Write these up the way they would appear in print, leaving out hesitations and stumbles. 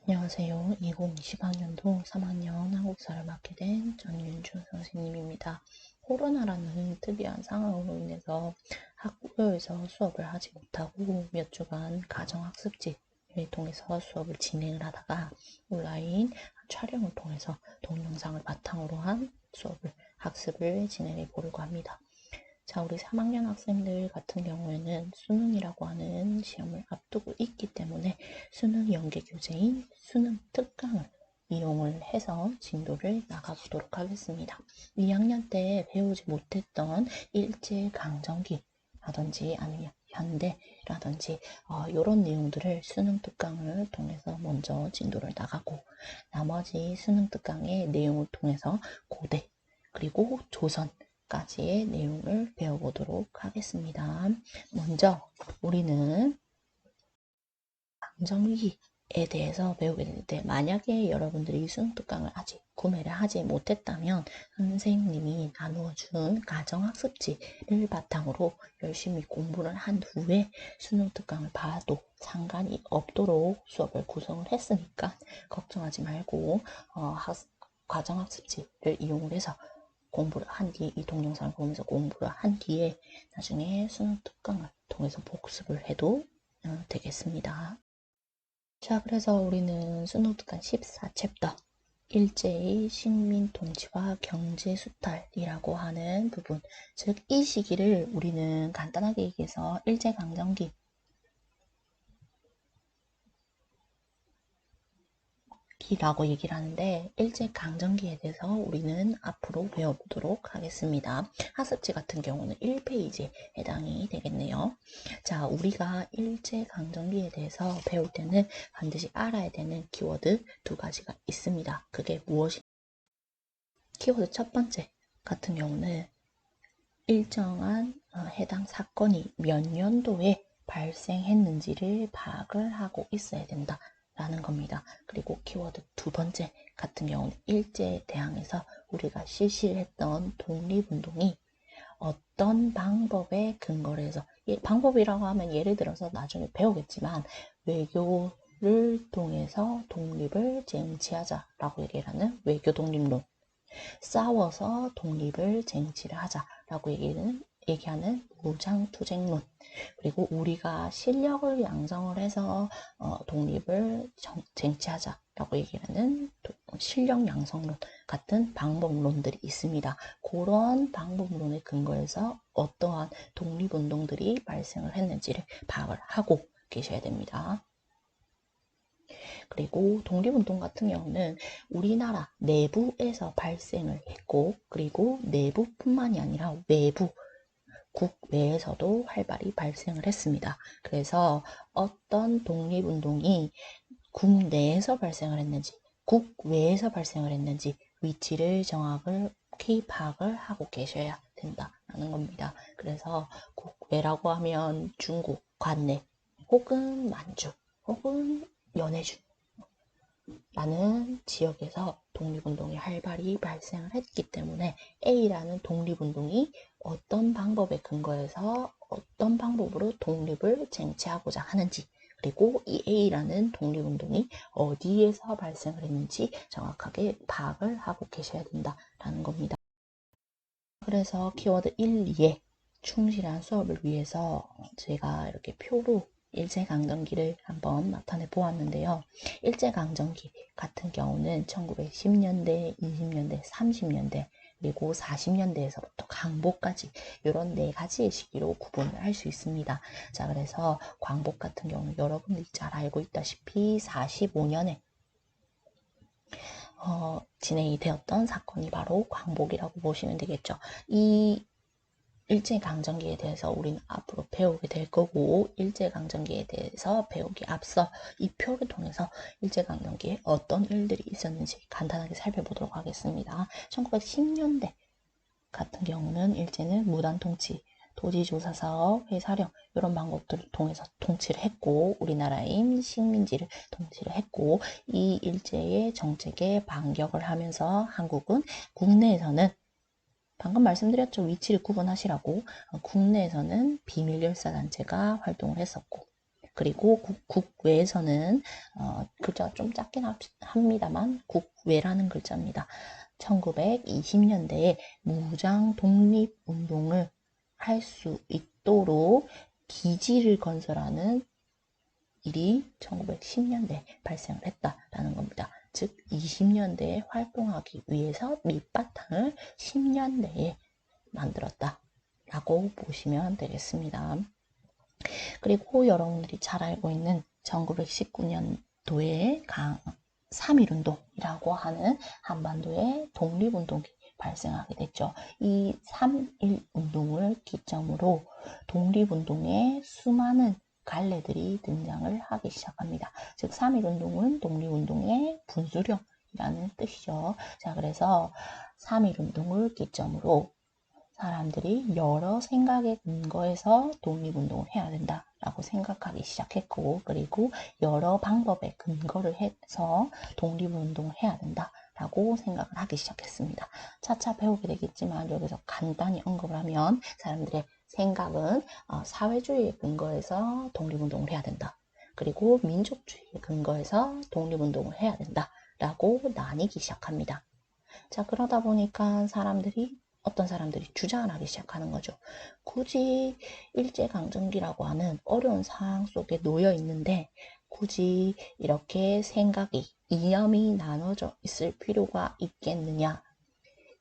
안녕하세요. 2020학년도 3학년 한국사를 맡게 된 전윤주 선생님입니다. 코로나라는 특이한 상황으로 인해서 학교에서 수업을 하지 못하고 몇 주간 가정학습지를 통해서 수업을 진행을 하다가 온라인 촬영을 통해서 동영상을 바탕으로 한 학습을 진행해 보려고 합니다. 자, 우리 3학년 학생들 같은 경우에는 수능이라고 하는 시험을 앞두고 있기 때문에 수능 연계 교재인 수능 특강을 이용을 해서 진도를 나가보도록 하겠습니다. 2학년 때 배우지 못했던 일제강점기라든지 아니면 현대라든지 이런 내용들을 수능 특강을 통해서 먼저 진도를 나가고 나머지 수능 특강의 내용을 통해서 고대 그리고 조선 까지의 내용을 배워보도록 하겠습니다. 먼저 우리는 강점기에 대해서 배우게 되는데 만약에 여러분들이 수능 특강을 아직 구매를 하지 못했다면 선생님이 나누어준 가정학습지를 바탕으로 열심히 공부를 한 후에 수능 특강을 봐도 상관이 없도록 수업을 구성을 했으니까 걱정하지 말고 가정학습지를 이용을 해서 공부를 한 뒤, 이 동영상을 보면서 공부를 한 뒤에 나중에 수능 특강을 통해서 복습을 해도 되겠습니다. 자, 그래서 우리는 수능 특강 14챕터 일제의 식민 통치와 경제 수탈이라고 하는 부분, 즉 이 시기를 우리는 간단하게 얘기해서 일제강점기 라고 얘기를 하는데 일제강점기에 대해서 우리는 앞으로 배워보도록 하겠습니다. 학습지 같은 경우는 1페이지에 해당이 되겠네요. 자, 우리가 일제강점기에 대해서 배울 때는 반드시 알아야 되는 키워드 두 가지가 있습니다. 그게 무엇이? 키워드 첫 번째 같은 경우는 일정한 해당 사건이 몇 년도에 발생했는지를 파악을 하고 있어야 된다. 라는 겁니다. 그리고 키워드 두 번째 같은 경우는 일제에 대항해서 우리가 실시를 했던 독립운동이 어떤 방법에 근거를 해서 방법이라고 하면 예를 들어서 나중에 배우겠지만 외교를 통해서 독립을 쟁취하자라고 얘기를 하는 외교 독립론, 싸워서 독립을 쟁취를 하자라고 얘기하는 무장투쟁론, 그리고 우리가 실력을 양성을 해서 독립을 쟁취하자라고 얘기하는 실력 양성론 같은 방법론들이 있습니다. 그런 방법론에 근거해서 어떠한 독립운동들이 발생을 했는지를 파악을 하고 계셔야 됩니다. 그리고 독립운동 같은 경우는 우리나라 내부에서 발생을 했고, 그리고 내부뿐만이 아니라 외부, 국외에서도 활발히 발생을 했습니다. 그래서 어떤 독립운동이 국내에서 발생을 했는지, 국외에서 발생을 했는지 위치를 정확히 파악을 하고 계셔야 된다는 겁니다. 그래서 국외라고 하면 중국, 관내, 혹은 만주, 혹은 연해주 라는 지역에서 독립운동이 활발히 발생을 했기 때문에 A라는 독립운동이 어떤 방법에 근거해서 어떤 방법으로 독립을 쟁취하고자 하는지, 그리고 이 A라는 독립운동이 어디에서 발생을 했는지 정확하게 파악을 하고 계셔야 된다라는 겁니다. 그래서 키워드 1, 2에 충실한 수업을 위해서 제가 이렇게 표로 일제강점기를 한번 나타내 보았는데요. 일제강점기 같은 경우는 1910년대, 20년대, 30년대, 그리고 40년대에서부터 광복까지 이런 네 가지의 시기로 구분을 할 수 있습니다. 자, 그래서 광복 같은 경우는 여러분들이 잘 알고 있다시피 45년에 진행이 되었던 사건이 바로 광복이라고 보시면 되겠죠. 이 일제강점기에 대해서 우리는 앞으로 배우게 될 거고, 일제강점기에 대해서 배우기 앞서 이 표를 통해서 일제강점기에 어떤 일들이 있었는지 간단하게 살펴보도록 하겠습니다. 1910년대 같은 경우는 일제는 무단통치, 도지조사사업, 회사령 이런 방법들을 통해서 통치를 했고, 우리나라의 식민지를 통치를 했고, 이 일제의 정책에 반격을 하면서 한국은 국내에서는 방금 말씀드렸죠. 위치를 구분하시라고. 국내에서는 비밀열사단체가 활동을 했었고, 그리고 국외에서는 글자가 좀 작긴 합니다만 국외라는 글자입니다. 1920년대에 무장 독립운동을 할 수 있도록 기지를 건설하는 일이 1910년대에 발생을 했다라는 겁니다. 즉 20년대에 활동하기 위해서 밑바탕을 10년대에 만들었다라고 보시면 되겠습니다. 그리고 여러분들이 잘 알고 있는 1919년도에 3.1운동이라고 하는 한반도의 독립운동이 발생하게 됐죠. 이 3.1운동을 기점으로 독립운동에 수많은 갈래들이 등장을 하기 시작합니다. 즉 3.1운동은 독립운동의 분수령이라는 뜻이죠. 자, 그래서 3.1운동을 기점으로 사람들이 여러 생각에 근거해서 독립운동을 해야 된다라고 생각하기 시작했고, 그리고 여러 방법에 근거를 해서 독립운동을 해야 된다라고 생각을 하기 시작했습니다. 차차 배우게 되겠지만 여기서 간단히 언급을 하면 사람들의 생각은 사회주의에 근거해서 독립운동을 해야 된다. 그리고 민족주의에 근거해서 독립운동을 해야 된다라고 나뉘기 시작합니다. 자, 그러다 보니까 어떤 사람들이 주장을 하기 시작하는 거죠. 굳이 일제강점기라고 하는 어려운 상황 속에 놓여 있는데 굳이 이렇게 이념이 나눠져 있을 필요가 있겠느냐.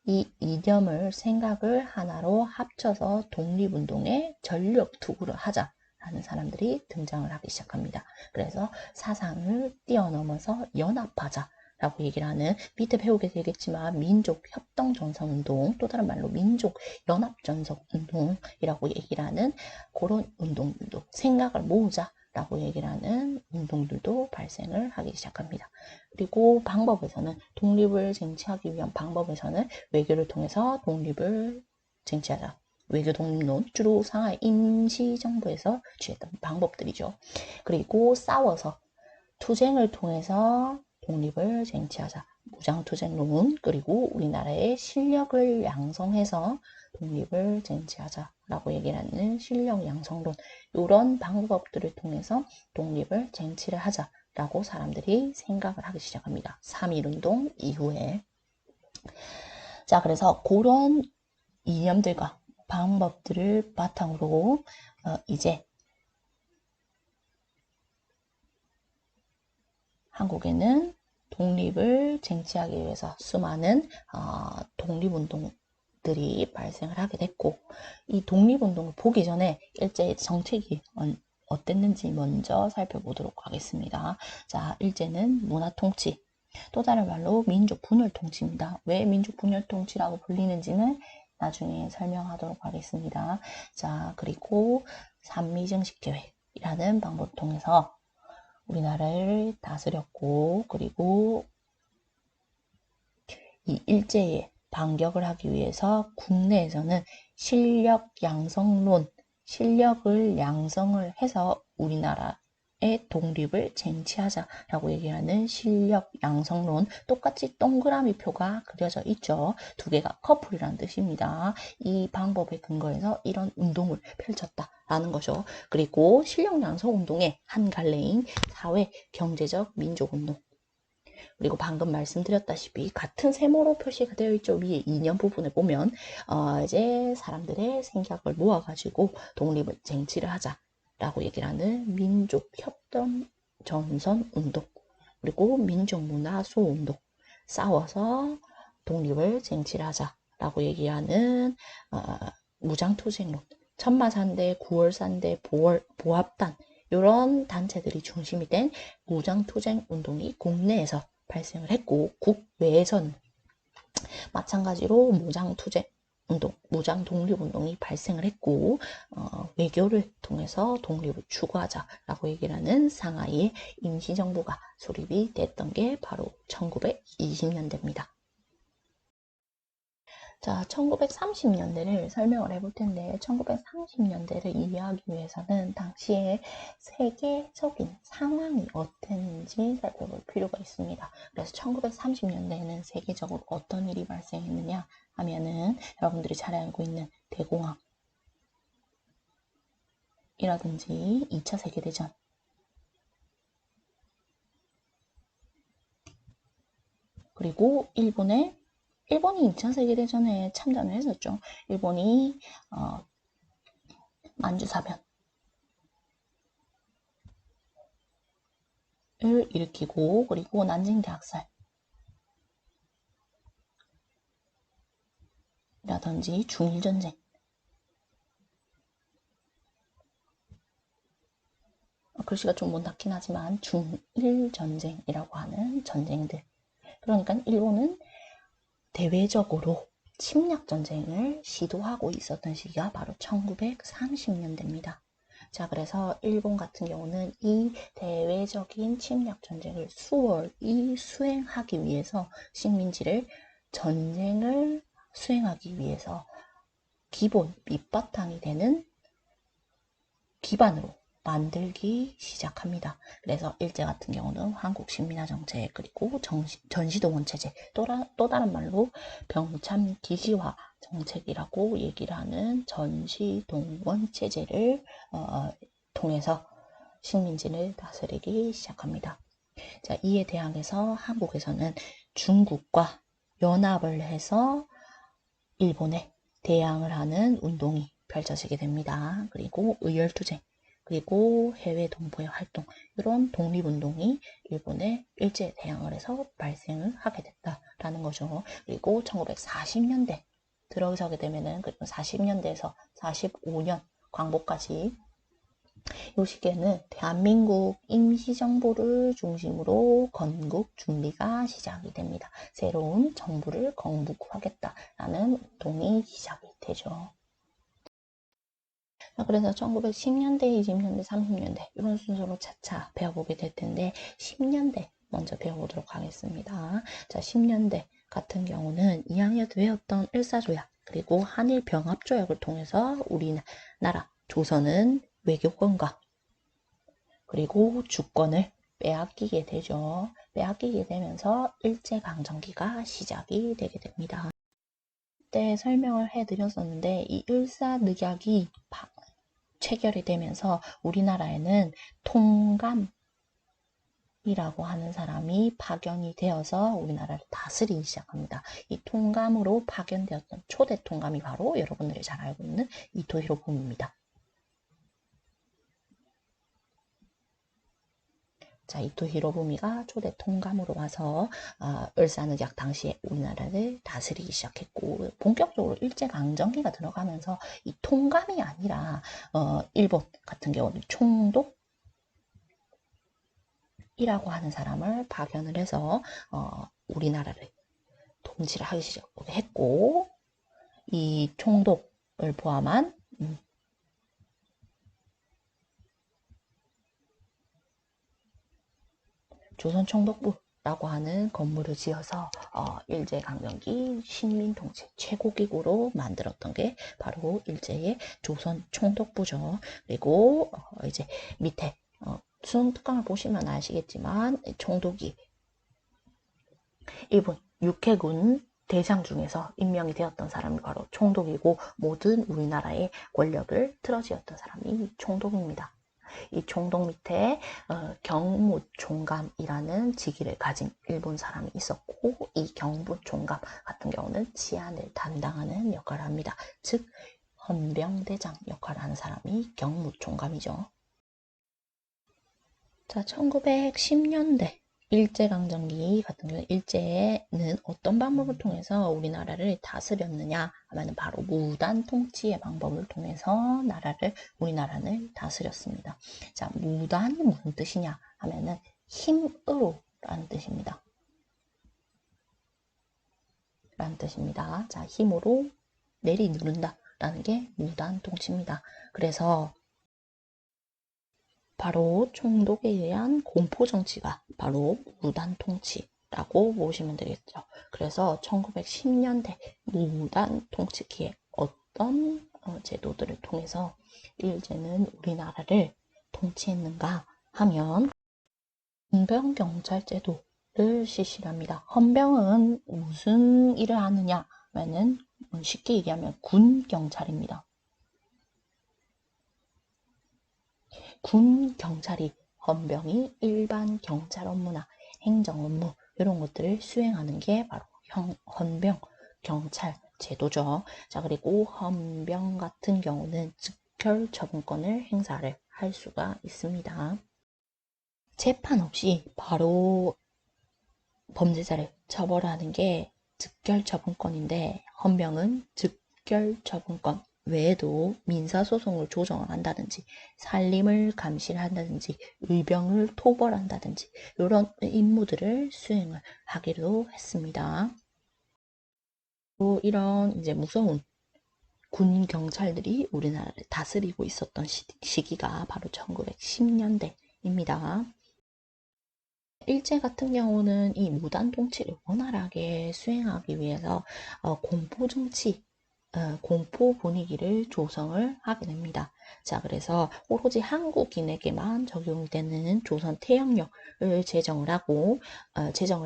이 이념을 생각을 하나로 합쳐서 독립운동에 전력 투구를 하자라는 사람들이 등장을 하기 시작합니다. 그래서 사상을 뛰어넘어서 연합하자 라고 얘기를 하는, 밑에 배우게 되겠지만 민족협동전선운동, 또 다른 말로 민족연합전선운동이라고 얘기를 하는 그런 운동들도, 생각을 모으자라고 얘기를 하는 운동들도 발생을 하기 시작합니다. 그리고 방법에서는, 독립을 쟁취하기 위한 방법에서는 외교를 통해서 독립을 쟁취하자. 외교 독립론, 주로 상하이 임시정부에서 취했던 방법들이죠. 그리고 싸워서, 투쟁을 통해서 독립을 쟁취하자. 무장투쟁론, 그리고 우리나라의 실력을 양성해서 독립을 쟁취하자라고 얘기를 하는 실력 양성론, 이런 방법들을 통해서 독립을 쟁취를 하자라고 사람들이 생각을 하기 시작합니다. 3.1운동 이후에. 자, 그래서 그런 이념들과 방법들을 바탕으로 이제 한국에는 독립을 쟁취하기 위해서 수많은 독립운동들이 발생을 하게 됐고, 이 독립운동을 보기 전에 일제의 정책이 어땠는지 먼저 살펴보도록 하겠습니다. 자, 일제는 문화통치, 또 다른 말로 민족분열통치입니다. 왜 민족분열통치라고 불리는지는 나중에 설명하도록 하겠습니다. 자, 그리고 산미증식계획이라는 방법을 통해서 우리나라를 다스렸고, 그리고 이 일제에 반격을 하기 위해서 국내에서는 실력을 양성을 해서 우리나라의 독립을 쟁취하자라고 얘기하는 실력 양성론, 똑같이 동그라미 표가 그려져 있죠. 두 개가 커플이라는 뜻입니다. 이 방법에 근거해서 이런 운동을 펼쳤다라는 거죠. 그리고 실력 양성 운동의 한 갈래인 사회 경제적 민족운동, 그리고 방금 말씀드렸다시피 같은 세모로 표시가 되어 있죠. 위에 이념 부분을 보면 이제 사람들의 생각을 모아가지고 독립을 쟁취를 하자라고 얘기를 하는 민족협동전선운동, 그리고 민족문화수운동, 싸워서 독립을 쟁취를 하자라고 얘기하는 무장투쟁론, 천마산대, 구월산대, 보합단, 이런 단체들이 중심이 된 무장투쟁 운동이 국내에서 발생을 했고, 국외에서는 마찬가지로 무장투쟁 운동, 무장독립운동이 발생을 했고, 외교를 통해서 독립을 추구하자라고 얘기를 하는 상하이의 임시정부가 수립이 됐던 게 바로 1920년대입니다. 자, 1930년대를 설명을 해볼 텐데, 1930년대를 이해하기 위해서는 당시에 세계적인 상황이 어땠는지 살펴볼 필요가 있습니다. 그래서 1930년대에는 세계적으로 어떤 일이 발생했느냐 하면은, 여러분들이 잘 알고 있는 대공황이라든지 2차 세계대전, 그리고 일본이 2차 세계대전에 참전을 했었죠. 일본이 만주사변을 일으키고, 그리고 난징 대학살 라든지 중일전쟁, 글씨가 좀 못 닿긴 하지만 중일전쟁이라고 하는 전쟁들. 그러니까 일본은 대외적으로 침략전쟁을 시도하고 있었던 시기가 바로 1930년대입니다. 자, 그래서 일본 같은 경우는 이 대외적인 침략전쟁을 수월히 수행하기 위해서 식민지를 전쟁을 수행하기 위해서 기본 밑바탕이 되는 기반으로 만들기 시작합니다. 그래서 일제 같은 경우는 한국 식민화 정책, 그리고 전시동원 체제, 또 다른 말로 병참 기시화 정책이라고 얘기를 하는 전시동원 체제를 통해서 식민지를 다스리기 시작합니다. 자, 이에 대항해서 한국에서는 중국과 연합을 해서 일본에 대항을 하는 운동이 펼쳐지게 됩니다. 그리고 의열투쟁, 그리고 해외 동포의 활동, 이런 독립운동이 일본에 일제에 대항을 해서 발생을 하게 됐다라는 거죠. 그리고 1940년대 들어서게 되면은, 그리고 40년대에서 45년 광복까지 이 시기에는 대한민국 임시정부를 중심으로 건국 준비가 시작이 됩니다. 새로운 정부를 건국하겠다라는 운동이 시작이 되죠. 그래서 1910년대, 20년대, 30년대 이런 순서로 차차 배워보게 될 텐데 10년대 먼저 배워보도록 하겠습니다. 자, 10년대 같은 경우는 2학년 때 배웠던 일사조약 그리고 한일병합조약을 통해서 우리나라 조선은 외교권과 그리고 주권을 빼앗기게 되죠. 빼앗기게 되면서 일제강점기가 시작이 되게 됩니다. 그때 설명을 해드렸었는데 이 일사늑약이 체결이 되면서 우리나라에는 통감이라고 하는 사람이 파견이 되어서 우리나라를 다스리기 시작합니다. 이 통감으로 파견되었던 초대 통감이 바로 여러분들이 잘 알고 있는 이토 히로부미입니다. 자, 이토 히로부미가 초대 통감으로 와서 을사늑약 당시에 우리나라를 다스리기 시작했고, 본격적으로 일제강점기가 들어가면서 이 통감이 아니라 일본 같은 경우는 총독이라고 하는 사람을 파견을 해서 우리나라를 통치를 하기 시작했고, 이 총독을 포함한 조선총독부라고 하는 건물을 지어서 일제강점기 식민통치 최고기구로 만들었던 게 바로 일제의 조선총독부죠. 그리고 이제 밑에 수능특강을 보시면 아시겠지만 총독이 일본 육해군 대장 중에서 임명이 되었던 사람이 바로 총독이고 모든 우리나라의 권력을 틀어쥐었던 사람이 총독입니다. 이 총독 밑에 경무총감이라는 직위를 가진 일본 사람이 있었고 이 경무총감 같은 경우는 치안을 담당하는 역할을 합니다. 즉 헌병대장 역할을 하는 사람이 경무총감이죠. 자, 1910년대 일제강점기 같은 경우 일제는 어떤 방법을 통해서 우리나라를 다스렸느냐 하면 바로 무단 통치의 방법을 통해서 우리나라를 다스렸습니다. 자, 무단이 무슨 뜻이냐 하면은 힘으로 라는 뜻입니다. 자, 힘으로 내리누른다 라는 게 무단 통치입니다. 그래서 바로 총독에 의한 공포정치가 바로 무단통치라고 보시면 되겠죠. 그래서 1910년대 무단통치기에 어떤 제도들을 통해서 일제는 우리나라를 통치했는가 하면 헌병경찰제도를 실시를 합니다. 헌병은 무슨 일을 하느냐 하면은 쉽게 얘기하면 군경찰입니다. 군 경찰이 헌병이 일반 경찰 업무나 행정 업무 이런 것들을 수행하는 게 바로 헌병 경찰 제도죠. 자, 그리고 헌병 같은 경우는 즉결 처분권을 행사를 할 수가 있습니다. 재판 없이 바로 범죄자를 처벌하는 게 즉결 처분권인데, 헌병은 즉결 처분권 외에도 민사소송을 조정을 한다든지 살림을 감시를 한다든지 의병을 토벌한다든지 이런 임무들을 수행을 하기로 했습니다. 또 이런 이제 무서운 군 경찰들이 우리나라를 다스리고 있었던 시기가 바로 1910년대입니다. 일제 같은 경우는 이 무단 통치를 원활하게 수행하기 위해서 공포 정치, 공포 분위기를 조성을 하게 됩니다. 자, 그래서 오로지 한국인에게만 적용되는 조선 태형령을 제정을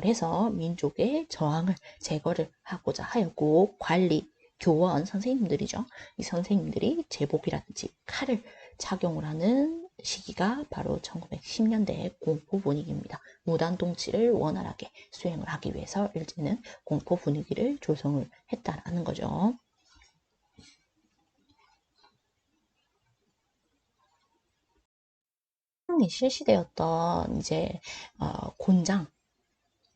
해서 민족의 저항을 제거를 하고자 하였고, 관리, 교원 선생님들이죠. 이 선생님들이 제복이라든지 칼을 착용을 하는 시기가 바로 1910년대의 공포 분위기입니다. 무단 통치를 원활하게 수행을 하기 위해서 일제는 공포 분위기를 조성을 했다라는 거죠. 태형이 실시되었던 이제 곤장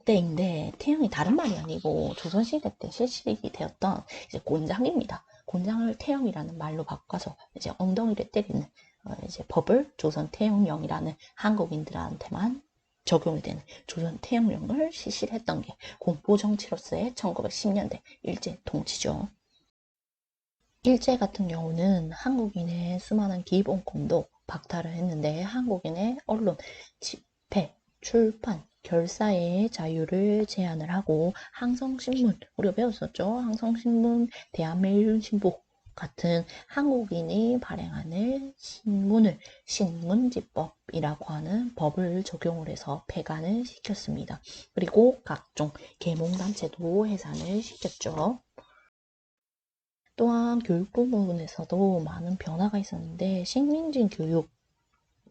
때인데, 태형이 다른 말이 아니고 조선시대 때 실시되었던 이제 곤장입니다. 곤장을 태형이라는 말로 바꿔서 이제 엉덩이를 때리는 이제 법을 조선 태형령이라는 한국인들한테만 적용이 되는 조선 태형령을 실시를 했던 게 공포 정치로서의 1910년대 일제 통치죠. 일제 같은 경우는 한국인의 수많은 기본권도 박탈을 했는데, 한국인의 언론, 집회, 출판, 결사의 자유를 제한을 하고, 항성신문, 우리가 배웠었죠? 항성신문, 대한매일신보 같은 한국인이 발행하는 신문을 신문지법이라고 하는 법을 적용을 해서 폐간을 시켰습니다. 그리고 각종 계몽단체도 해산을 시켰죠. 또한 교육 부분에서도 많은 변화가 있었는데, 식민지 교육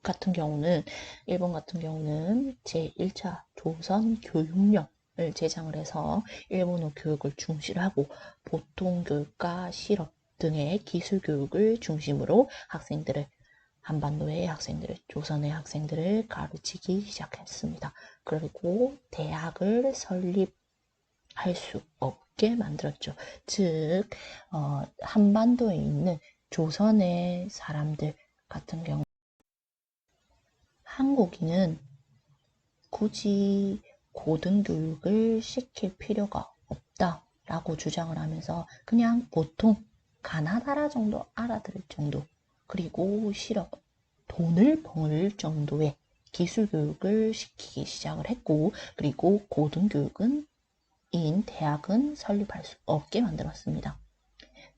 같은 경우는, 일본 같은 경우는 제1차 조선 교육령을 제정을 해서 일본어 교육을 중시를 하고, 보통 교육과 실업 등의 기술 교육을 중심으로 한반도의 학생들을, 조선의 학생들을 가르치기 시작했습니다. 그리고 대학을 설립할 수 없게 만들었죠. 즉, 한반도에 있는 조선의 사람들 같은 경우, 한국인은 굳이 고등교육을 시킬 필요가 없다라고 주장을 하면서 그냥 보통 가나다라 정도 알아들을 정도, 그리고 실업, 돈을 벌 정도의 기술교육을 시키기 시작을 했고, 그리고 고등교육은 대학은 설립할 수 없게 만들었습니다.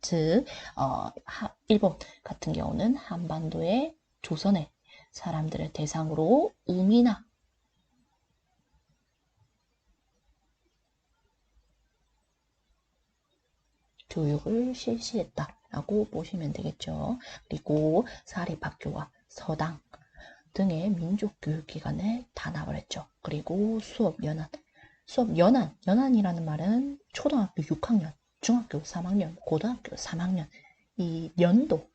즉, 일본 같은 경우는 한반도의 조선의 사람들을 대상으로 우미나 교육을 실시했다라고 보시면 되겠죠. 그리고 사립학교와 서당 등의 민족교육기관에 단합을 했죠. 그리고 연한이라는 말은 초등학교 6학년, 중학교 3학년, 고등학교 3학년, 이 연도,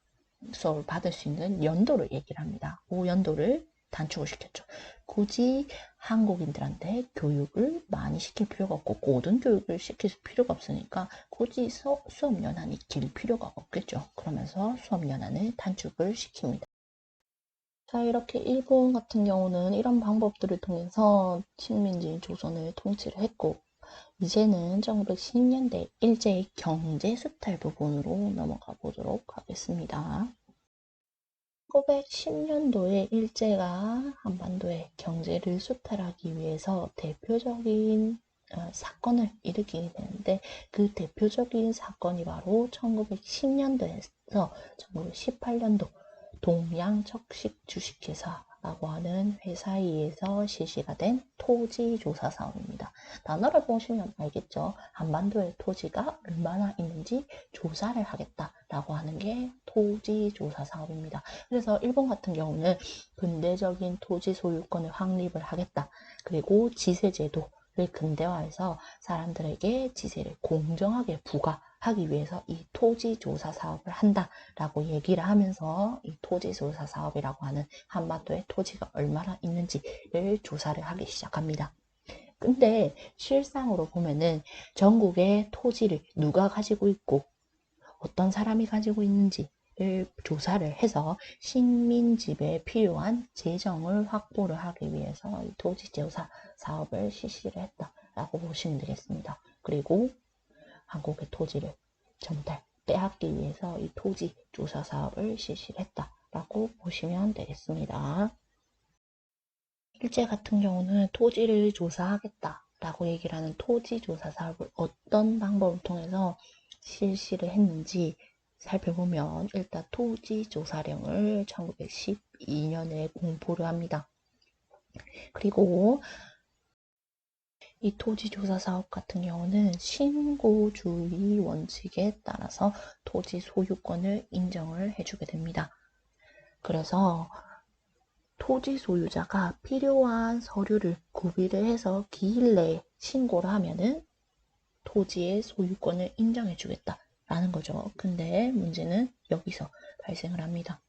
수업을 받을 수 있는 연도를 얘기를 합니다. 그 연도를 단축을 시켰죠. 굳이 한국인들한테 교육을 많이 시킬 필요가 없고, 고등교육을 시킬 필요가 없으니까 굳이 수업 연한이 길 필요가 없겠죠. 그러면서 수업 연한을 단축을 시킵니다. 자, 이렇게 일본 같은 경우는 이런 방법들을 통해서 식민지 조선을 통치를 했고, 이제는 1910년대 일제의 경제 수탈 부분으로 넘어가 보도록 하겠습니다. 1910년도에 일제가 한반도의 경제를 수탈하기 위해서 대표적인 사건을 일으키게 되는데, 그 대표적인 사건이 바로 1910년도에서 1918년도 동양척식 주식회사라고 하는 회사에 의해서 실시가 된 토지조사 사업입니다. 단어를 보시면 알겠죠? 한반도의 토지가 얼마나 있는지 조사를 하겠다라고 하는 게 토지조사 사업입니다. 그래서 일본 같은 경우는 근대적인 토지 소유권을 확립을 하겠다. 그리고 지세제도를 근대화해서 사람들에게 지세를 공정하게 부과하기 위해서 이 토지조사 사업을 한다라고 얘기를 하면서 이 토지조사 사업이라고 하는 한반도에 토지가 얼마나 있는지를 조사를 하기 시작합니다. 근데 실상으로 보면은 전국의 토지를 누가 가지고 있고 어떤 사람이 가지고 있는지를 조사를 해서 식민지배에 필요한 재정을 확보를 하기 위해서 이 토지조사 사업을 실시를 했다라고 보시면 되겠습니다. 그리고 한국의 토지를 전달 빼앗기 위해서 이 토지조사 사업을 실시를 했다라고 보시면 되겠습니다. 일제 같은 경우는 토지를 조사하겠다라고 얘기를 하는 토지조사 사업을 어떤 방법을 통해서 실시를 했는지 살펴보면 일단 토지조사령을 1912년에 공포를 합니다. 그리고 이 토지조사 사업 같은 경우는 신고주의 원칙에 따라서 토지 소유권을 인정을 해주게 됩니다. 그래서 토지 소유자가 필요한 서류를 구비를 해서 기일 내에 신고를 하면은 토지의 소유권을 인정해 주겠다라는 거죠. 근데 문제는 여기서 발생을 합니다.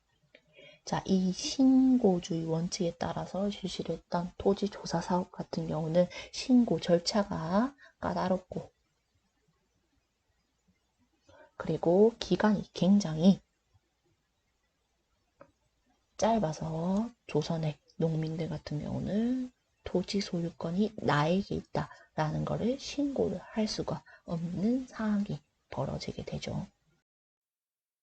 자, 이 신고주의 원칙에 따라서 실시를 했던 토지 조사 사업 같은 경우는 신고 절차가 까다롭고 그리고 기간이 굉장히 짧아서 조선의 농민들 같은 경우는 토지 소유권이 나에게 있다라는 것을 신고를 할 수가 없는 상황이 벌어지게 되죠.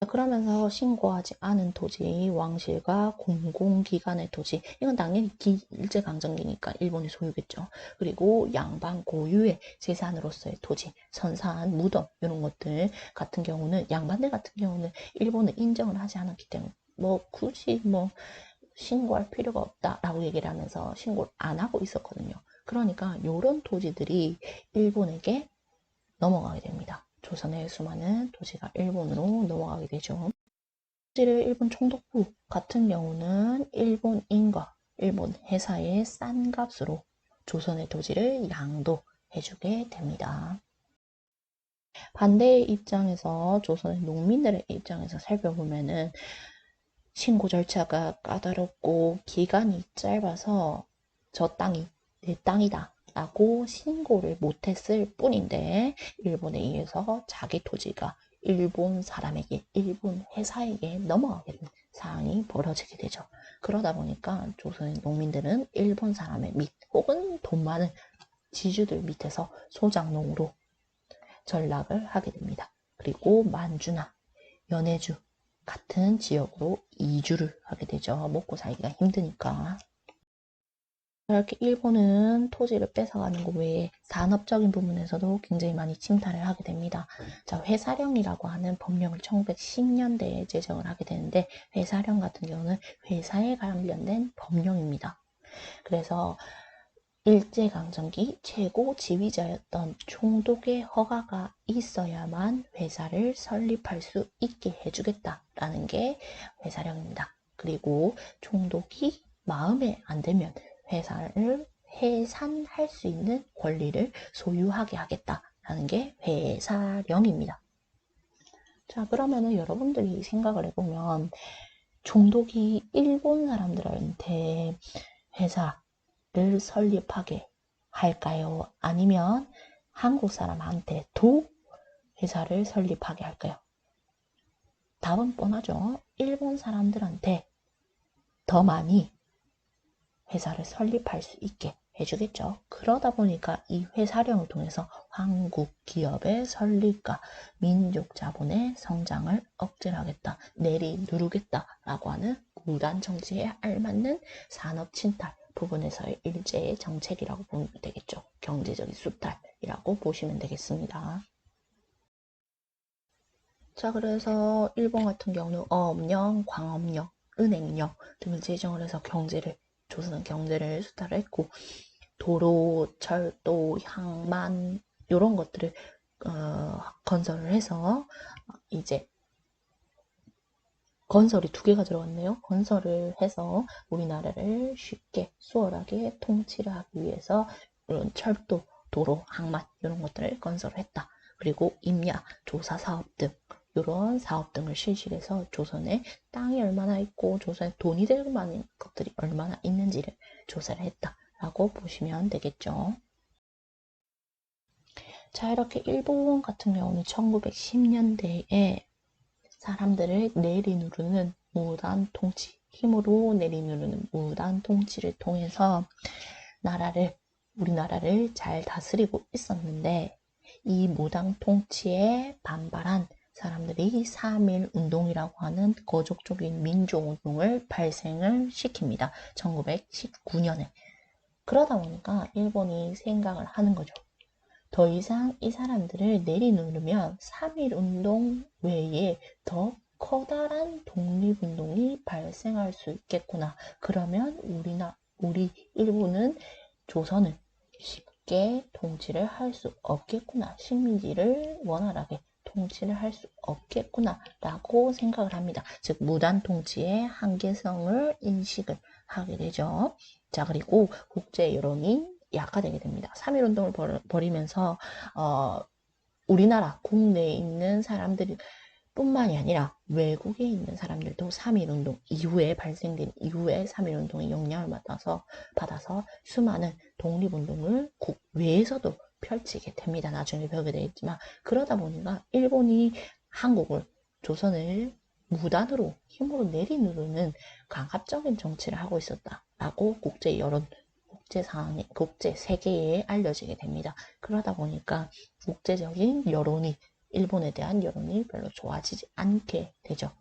그러면서 신고하지 않은 토지, 왕실과 공공기관의 토지, 이건 당연히 일제강점기니까 일본의 소유겠죠. 그리고 양반 고유의 재산으로서의 토지, 선산, 무덤 이런 것들 같은 경우는 양반들 같은 경우는 일본은 인정을 하지 않았기 때문에 굳이 신고할 필요가 없다라고 얘기를 하면서 신고를 안 하고 있었거든요. 그러니까 이런 토지들이 일본에게 넘어가게 됩니다. 조선의 수많은 토지가 일본으로 넘어가게 되죠. 토지를 일본 총독부 같은 경우는 일본인과 일본 회사의 싼 값으로 조선의 토지를 양도해주게 됩니다. 반대의 입장에서 조선의 농민들의 입장에서 살펴보면은 신고 절차가 까다롭고 기간이 짧아서 저 땅이 내 땅이다 라고 신고를 못했을 뿐인데 일본에 의해서 자기 토지가 일본 사람에게 일본 회사에게 넘어가게 되는 상황이 벌어지게 되죠. 그러다 보니까 조선의 농민들은 일본 사람의 밑 혹은 돈 많은 지주들 밑에서 소작농으로 전락을 하게 됩니다. 그리고 만주나 연해주 같은 지역으로 이주를 하게 되죠. 먹고 살기가 힘드니까. 이렇게 일본은 토지를 뺏어가는 것 외에 산업적인 부분에서도 굉장히 많이 침탈을 하게 됩니다. 자, 회사령이라고 하는 법령을 1910년대에 제정을 하게 되는데 회사령 같은 경우는 회사에 관련된 법령입니다. 그래서 일제강점기 최고 지휘자였던 총독의 허가가 있어야만 회사를 설립할 수 있게 해주겠다라는 게 회사령입니다. 그리고 총독이 마음에 안 들면 회사를 해산할 수 있는 권리를 소유하게 하겠다라는 게 회사령입니다. 자, 그러면은 여러분들이 생각을 해보면 총독이 일본 사람들한테 회사를 설립하게 할까요? 아니면 한국 사람한테도 회사를 설립하게 할까요? 답은 뻔하죠. 일본 사람들한테 더 많이 회사를 설립할 수 있게 해주겠죠. 그러다 보니까 이 회사령을 통해서 한국 기업의 설립과 민족 자본의 성장을 억제하겠다, 내리누르겠다라고 하는 무단 정치에 알맞는 산업 침탈 부분에서의 일제의 정책이라고 보면 되겠죠. 경제적인 수탈이라고 보시면 되겠습니다. 자, 그래서 일본 같은 경우는 어업령, 광업령, 은행령 등을 제정을 해서 조선 경제를 수탈을 했고 도로, 철도, 항만 이런 것들을 건설을 해서 이제 건설이 두 개가 들어갔네요. 건설을 해서 우리나라를 쉽게 수월하게 통치를 하기 위해서 이런 철도, 도로, 항만 이런 것들을 건설했다. 그리고 임야, 조사 사업 등 이런 사업 등을 실시해서 조선에 땅이 얼마나 있고 조선에 돈이 될 만한 것들이 얼마나 있는지를 조사를 했다라고 보시면 되겠죠. 자, 이렇게 일본 같은 경우는 1910년대에 사람들을 내리누르는 무단 통치, 힘으로 내리누르는 무단 통치를 통해서 우리나라를 잘 다스리고 있었는데, 이 무당 통치에 반발한 사람들이 3.1 운동이라고 하는 거족적인 민족운동을 발생을 시킵니다. 1919년에. 그러다 보니까 일본이 생각을 하는 거죠. 더 이상 이 사람들을 내리누르면 3.1 운동 외에 더 커다란 독립운동이 발생할 수 있겠구나. 그러면 우리 일본은 조선을 쉽게 통치를 할 수 없겠구나. 식민지를 원활하게 통치를 할 수 없겠구나 라고 생각을 합니다. 즉 무단 통치의 한계성을 인식을 하게 되죠. 자, 그리고 국제 여론이 약화되게 됩니다. 3.1 운동을 벌이면서 우리나라 국내에 있는 사람들이 뿐만이 아니라 외국에 있는 사람들도 3.1 운동 이후에 발생된 이후에 3.1 운동의 영향을 받아서 수많은 독립운동을 국외에서도 펼치게 됩니다. 나중에 배우게 되겠지만, 그러다 보니까 일본이 조선을 무단으로 힘으로 내리누르는 강압적인 정치를 하고 있었다라고 국제 여론, 국제 세계에 알려지게 됩니다. 그러다 보니까 국제적인 여론이, 일본에 대한 여론이 별로 좋아지지 않게 되죠.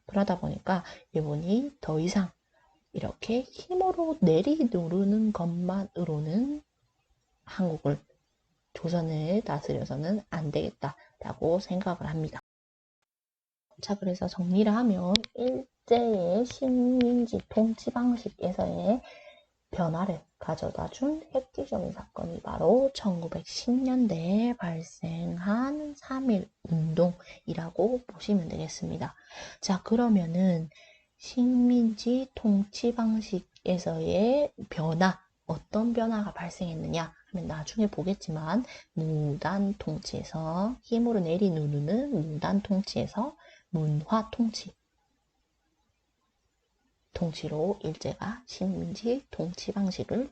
그러다 보니까 일본이 더 이상 이렇게 힘으로 내리누르는 것만으로는 조선을 다스려서는 안 되겠다라고 생각을 합니다. 자, 그래서 정리를 하면 일제의 식민지 통치 방식에서의 변화를 가져다 준 획기적인 사건이 바로 1910년대에 발생한 3.1 운동이라고 보시면 되겠습니다. 자, 그러면은 식민지 통치 방식에서의 변화, 어떤 변화가 발생했느냐 하면 나중에 보겠지만, 무단 통치에서 힘으로 내리누르는 무단 통치에서 문화 통치로 일제가 식민지 통치 방식을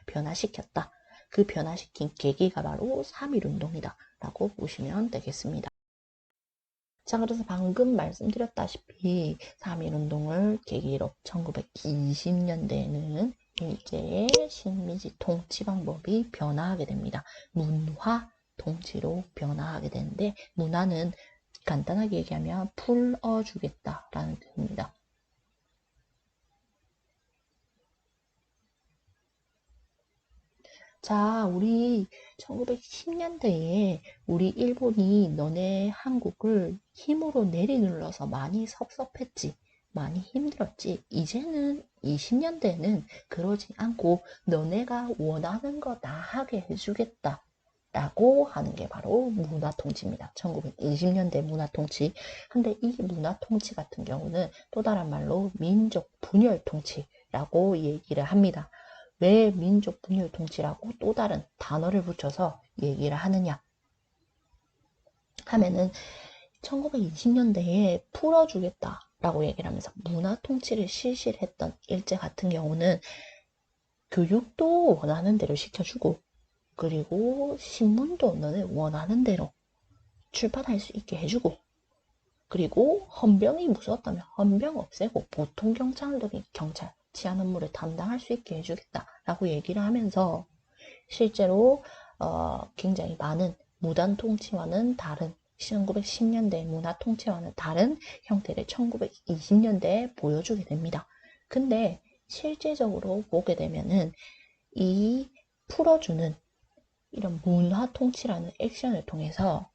변화시켰다. 그 변화시킨 계기가 바로 3.1 운동이다 라고 보시면 되겠습니다. 자, 그래서 방금 말씀드렸다시피 3.1 운동을 계기로 1920년대에는 일제의 식민지 통치 방법이 변화하게 됩니다. 문화 통치로 변화하게 되는데, 문화는 간단하게 얘기하면 풀어주겠다라는 뜻입니다. 자, 우리 1910년대에 우리 일본이 너네 한국을 힘으로 내리눌러서 많이 섭섭했지, 많이 힘들었지. 이제는 20년대에는 그러지 않고 너네가 원하는 거 다 하게 해주겠다 라고 하는 게 바로 문화통치입니다. 1920년대 문화통치. 근데 이 문화통치 같은 경우는 또 다른 말로 민족 분열 통치라고 얘기를 합니다. 왜 민족 분열 통치라고 또 다른 단어를 붙여서 얘기를 하느냐 하면은 1920년대에 풀어주겠다라고 얘기를 하면서 문화 통치를 실시를 했던 일제 같은 경우는 교육도 원하는 대로 시켜주고, 그리고 신문도 너는 원하는 대로 출판할 수 있게 해주고, 그리고 헌병이 무서웠다면 헌병 없애고 보통 경찰 치안 업무를 담당할 수 있게 해주겠다라고 얘기를 하면서, 실제로 굉장히 많은 무단 통치와는 다른 1910년대 문화 통치와는 다른 형태를 1920년대에 보여주게 됩니다. 근데 실제적으로 보게 되면은 이 풀어주는 이런 문화 통치라는 액션을 통해서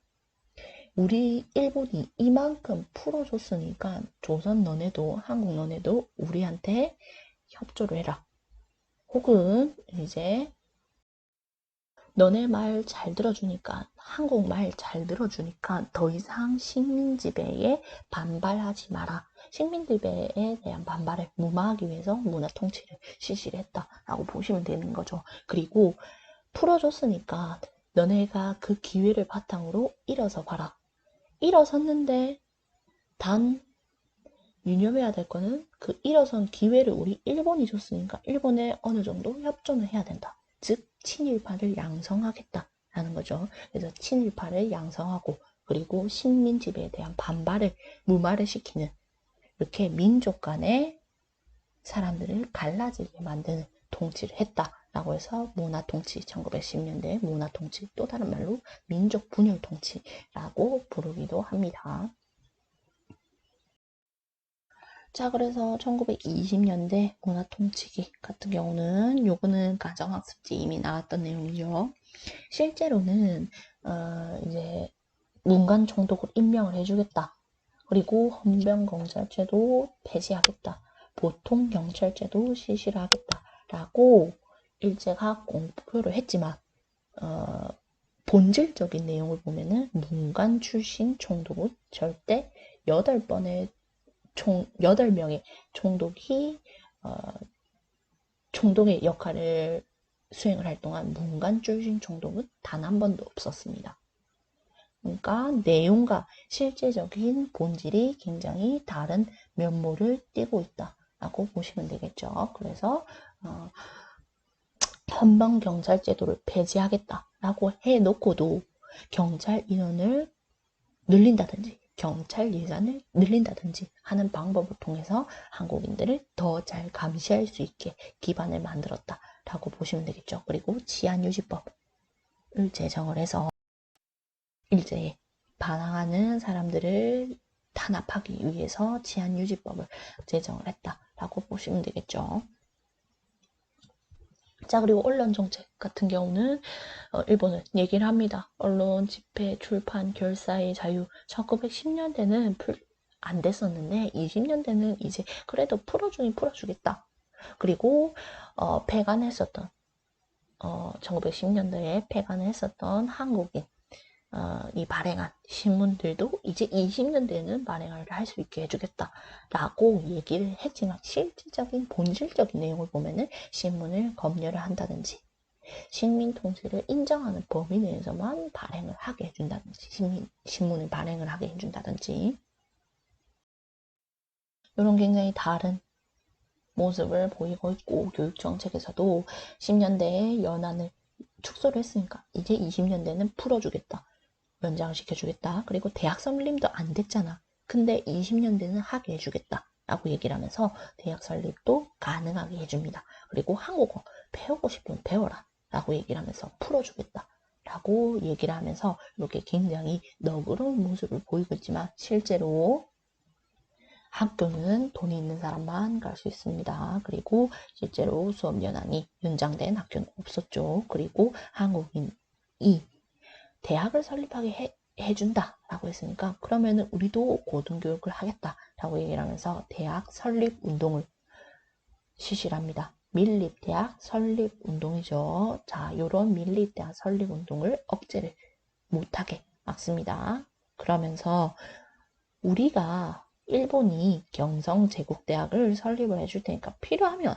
우리 일본이 이만큼 풀어줬으니까 조선 너네도 한국 너네도 우리한테 협조를 해라. 혹은 이제 너네 말 잘 들어주니까, 한국 말 잘 들어주니까 더 이상 식민지배에 반발하지 마라. 식민지배에 대한 반발을 무마하기 위해서 문화 통치를 실시를 했다라고 보시면 되는 거죠. 그리고 풀어줬으니까 너네가 그 기회를 바탕으로 일어서 봐라. 일어섰는데 단 유념해야 될 거는 그 일어선 기회를 우리 일본이 줬으니까 일본에 어느 정도 협조는 해야 된다. 즉 친일파를 양성하겠다라는 거죠. 그래서 친일파를 양성하고 그리고 식민 지배에 대한 반발을 무마를 시키는 이렇게 민족 간의 사람들을 갈라지게 만드는 통치를 했다라고 해서 문화통치, 1910년대 문화통치, 또 다른 말로 민족 분열 통치라고 부르기도 합니다. 자, 그래서 1920년대 문화통치기 같은 경우는 요거는 가정학습지 이미 나왔던 내용이죠. 실제로는 이제 문관 총독을 임명을 해주겠다. 그리고 헌병검찰제도 폐지하겠다. 보통경찰제도 실시를 하겠다라고 일제가 공표를 했지만 본질적인 내용을 보면은 문관 출신 총독은 절대 8명의 총독이 총독의 역할을 수행을 할 동안 문관 출신 총독은 단 한 번도 없었습니다. 그러니까 내용과 실제적인 본질이 굉장히 다른 면모를 띠고 있다라고 보시면 되겠죠. 그래서 헌병경찰제도를 폐지하겠다라고 해놓고도 경찰 인원을 늘린다든지 경찰 예산을 늘린다든지 하는 방법을 통해서 한국인들을 더 잘 감시할 수 있게 기반을 만들었다라고 보시면 되겠죠. 그리고 치안유지법을 제정을 해서 일제에 반항하는 사람들을 탄압하기 위해서 치안유지법을 제정을 했다라고 보시면 되겠죠. 자, 그리고 언론정책 같은 경우는 일본은 얘기를 합니다. 언론, 집회, 출판, 결사의 자유. 1910년대는 안 됐었는데 20년대는 이제 그래도 풀어주긴 풀어주겠다. 그리고 폐간했었던 1910년대에 폐간했었던 한국인 이 발행한 신문들도 이제 20년대에는 발행을 할 수 있게 해주겠다라고 얘기를 했지만 실질적인 본질적인 내용을 보면은 신문을 검열을 한다든지 식민 통치를 인정하는 범위 내에서만 발행을 하게 해준다든지 신문을 발행을 하게 해준다든지 이런 굉장히 다른 모습을 보이고 있고 교육정책에서도 10년대에 연한을 축소를 했으니까 이제 20년대는 풀어주겠다. 연장을 시켜주겠다. 그리고 대학 설립도 안 됐잖아. 근데 20년대는 하게 해주겠다. 라고 얘기를 하면서 대학 설립도 가능하게 해줍니다. 그리고 한국어 배우고 싶으면 배워라. 라고 얘기를 하면서 풀어주겠다. 라고 얘기를 하면서 이렇게 굉장히 너그러운 모습을 보이고 있지만 실제로 학교는 돈이 있는 사람만 갈 수 있습니다. 그리고 실제로 수업 연한이 연장된 학교는 없었죠. 그리고 한국인이 대학을 설립하게 해준다라고 했으니까 그러면은 우리도 고등교육을 하겠다라고 얘기를 하면서 대학 설립 운동을 실시를 합니다. 밀립대학 설립 운동이죠. 자, 요런 밀립대학 설립 운동을 억제를 못하게 막습니다. 그러면서 우리가 일본이 경성제국대학을 설립을 해줄 테니까 필요하면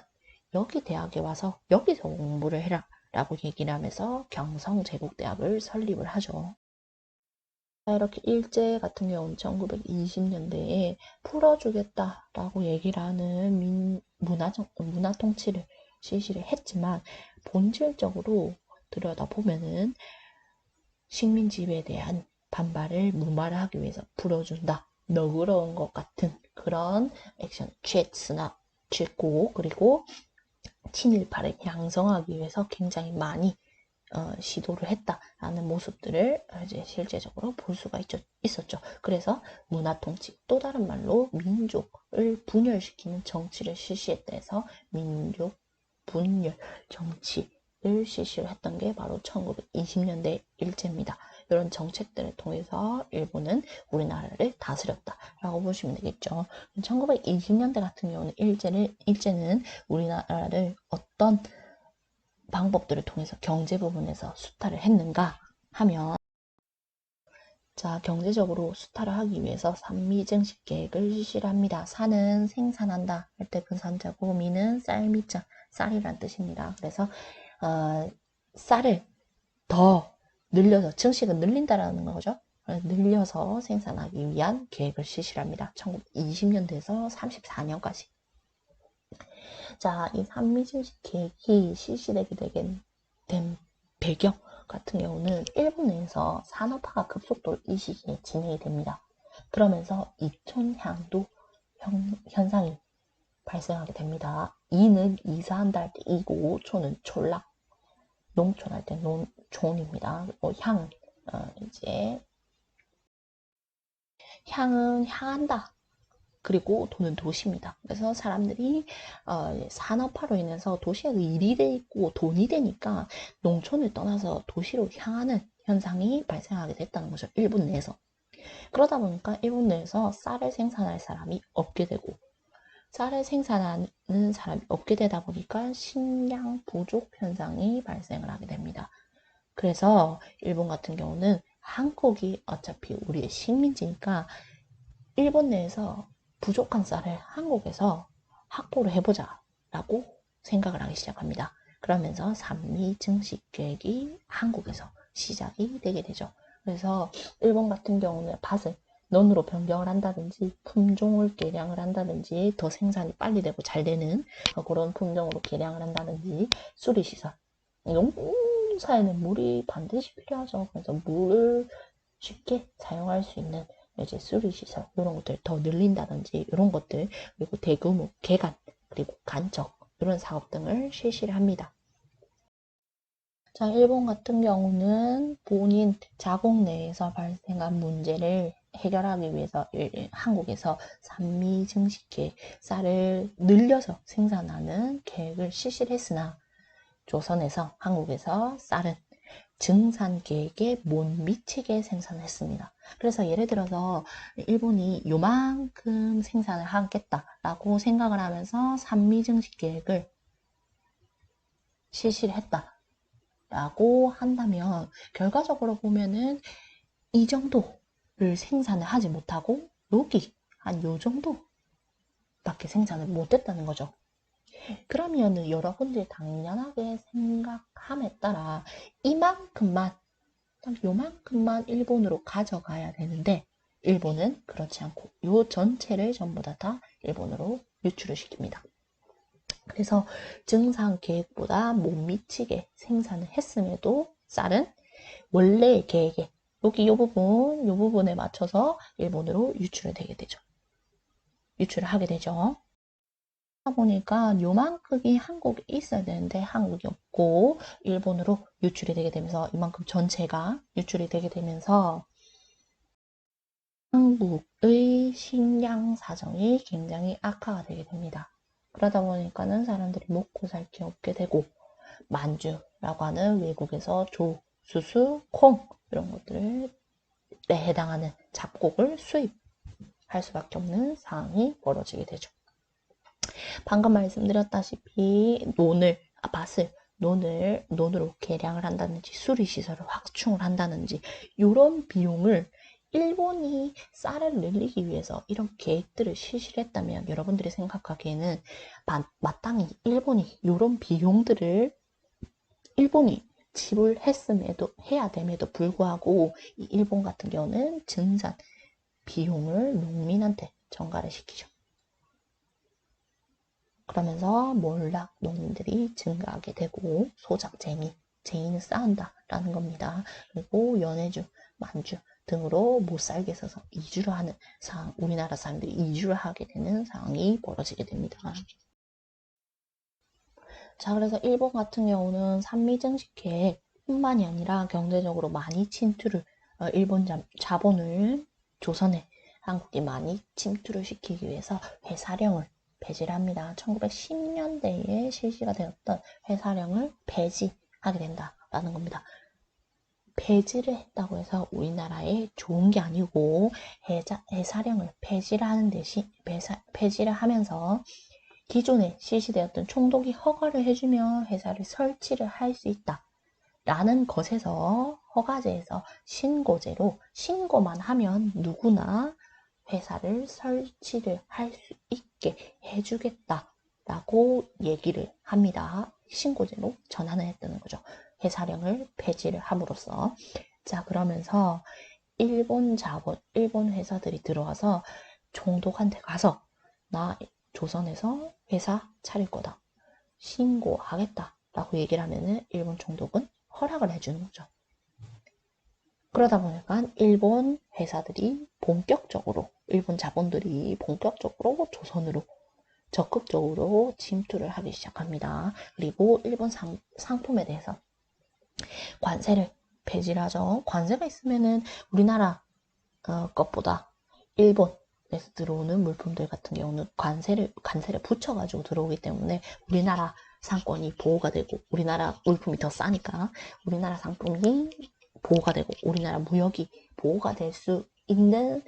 여기 대학에 와서 여기서 공부를 해라 라고 얘기를 하면서 경성제국대학을 설립을 하죠. 이렇게 일제 같은 경우는 1920년대에 풀어주겠다라고 얘기를 하는 문화 통치를 실시를 했지만 본질적으로 들여다보면은 식민 지배에 대한 반발을 무마를 하기 위해서 풀어준다. 너그러운 것 같은 그런 액션 취했고 그리고 친일파를 양성하기 위해서 굉장히 많이 시도를 했다라는 모습들을 이제 실제적으로 볼 수가 있었죠. 그래서 문화통치, 또 다른 말로 민족을 분열시키는 정치를 실시했다 해서 민족 분열 정치를 실시를 했던 게 바로 1920년대 일제입니다. 이런 정책들을 통해서 일본은 우리나라를 다스렸다라고 보시면 되겠죠. 1920년대 같은 경우는 일제는 우리나라를 어떤 방법들을 통해서 경제 부분에서 수탈을 했는가 하면 자, 경제적으로 수탈을 하기 위해서 산미증식 계획을 실시를 합니다. 산은 생산한다 할 때 그 산자고 미는 쌀미자 쌀이란 뜻입니다. 그래서 쌀을 더 늘려서, 증식은 늘린다라는 거죠. 늘려서 생산하기 위한 계획을 실시합니다. 1920년대에서 34년까지. 자, 이 산미증식 계획이 실시되게 된 배경 같은 경우는 일본 내에서 산업화가 급속도로 이 시기에 진행이 됩니다. 그러면서 이촌향도 현상이 발생하게 됩니다. 이는 이사한다 할 때 이고, 초는 촌락, 농촌 할 때 농촌입니다. 향은 이제 향은 향한다. 그리고 도는 도시입니다. 그래서 사람들이 산업화로 인해서 도시에서 일이 돼 있고 돈이 되니까 농촌을 떠나서 도시로 향하는 현상이 발생하게 됐다는 거죠. 일본 내에서. 그러다 보니까 일본 내에서 쌀을 생산할 사람이 없게 되고, 쌀을 생산하는 사람이 없게 되다 보니까 식량 부족 현상이 발생을 하게 됩니다. 그래서 일본 같은 경우는 한국이 어차피 우리의 식민지니까 일본 내에서 부족한 쌀을 한국에서 확보를 해보자 라고 생각을 하기 시작합니다. 그러면서 산미 증식 계획이 한국에서 시작이 되게 되죠. 그래서 일본 같은 경우는 밭을 논으로 변경을 한다든지 품종을 개량을 한다든지 더 생산이 빨리 되고 잘 되는 그런 품종으로 개량을 한다든지 수리시설, 농사에는 물이 반드시 필요하죠. 그래서 물을 쉽게 사용할 수 있는 이제 수리시설 이런 것들 더 늘린다든지 이런 것들, 그리고 대규모 개간 그리고 간척 이런 사업 등을 실시를 합니다. 자, 일본 같은 경우는 본인 자국 내에서 발생한 문제를 해결하기 위해서 한국에서 산미 증식계 쌀을 늘려서 생산하는 계획을 실시를 했으나 조선에서 한국에서 쌀은 증산 계획에 못 미치게 생산했습니다. 그래서 예를 들어서 일본이 요만큼 생산을 하겠다라고 생각을 하면서 산미증식 계획을 실시를 했다라고 한다면 결과적으로 보면은 이 정도를 생산을 하지 못하고 여기 한 요 정도밖에 생산을 못했다는 거죠. 그러면은 여러분들이 당연하게 생각함에 따라 이만큼만, 요만큼만 일본으로 가져가야 되는데 일본은 그렇지 않고 요 전체를 전부 다 일본으로 유출을 시킵니다. 그래서 증상 계획보다 못 미치게 생산을 했음에도 쌀은 원래의 계획에 여기 요 부분에 맞춰서 일본으로 유출을 되게 되죠. 유출을 하게 되죠. 보니까 요만큼이 한국에 있어야 되는데 한국이 없고 일본으로 유출이 되게 되면서 이만큼 전체가 유출이 되게 되면서 한국의 식량 사정이 굉장히 악화가 되게 됩니다. 그러다 보니까는 사람들이 먹고 살 게 없게 되고 만주라고 하는 외국에서 조, 수수, 콩 이런 것들에 해당하는 잡곡을 수입할 수밖에 없는 상황이 벌어지게 되죠. 방금 말씀드렸다시피 밭을 논으로 개량을 한다든지 수리시설을 확충을 한다든지 이런 비용을 일본이 쌀을 늘리기 위해서 이런 계획들을 실시를 했다면 여러분들이 생각하기에는 마땅히 일본이 이런 비용들을 일본이 지불했음에도 해야 됨에도 불구하고 이 일본 같은 경우는 증산 비용을 농민한테 전가를 시키죠. 그러면서 몰락 농민들이 증가하게 되고 제인은 쌓은다라는 겁니다. 그리고 연해주, 만주 등으로 못 살게 해서 이주를 하는 상황, 우리나라 사람들이 이주를 하게 되는 상황이 벌어지게 됩니다. 자, 그래서 일본 같은 경우는 산미증식계획 뿐만이 아니라 경제적으로 많이 일본 자본을 조선에 한국이 많이 침투를 시키기 위해서 회사령을 폐지를 합니다. 1910년대에 실시가 되었던 회사령을 폐지하게 된다라는 겁니다. 폐지를 했다고 해서 우리나라에 좋은 게 아니고 회사령을 폐지를 하면서 기존에 실시되었던 총독이 허가를 해주면 회사를 설치를 할 수 있다 라는 것에서 허가제에서 신고제로 신고만 하면 누구나 회사를 설치를 할 수 있게 해주겠다라고 얘기를 합니다. 신고제로 전환을 했다는 거죠. 회사령을 폐지를 함으로써 자 그러면서 일본 자본, 일본 회사들이 들어와서 총독한테 가서 나 조선에서 회사 차릴 거다. 신고하겠다. 라고 얘기를 하면은 일본 총독은 허락을 해주는 거죠. 그러다 보니까 일본 회사들이 본격적으로, 일본 자본들이 본격적으로 조선으로 적극적으로 침투를 하기 시작합니다. 그리고 일본 상품에 대해서 관세를 폐지를 하죠. 관세가 있으면은 우리나라 것보다 일본에서 들어오는 물품들 같은 경우는 관세를 붙여가지고 들어오기 때문에 우리나라 상권이 보호가 되고 우리나라 물품이 더 싸니까 우리나라 상품이 보호가 되고 우리나라 무역이 보호가 될 수 있는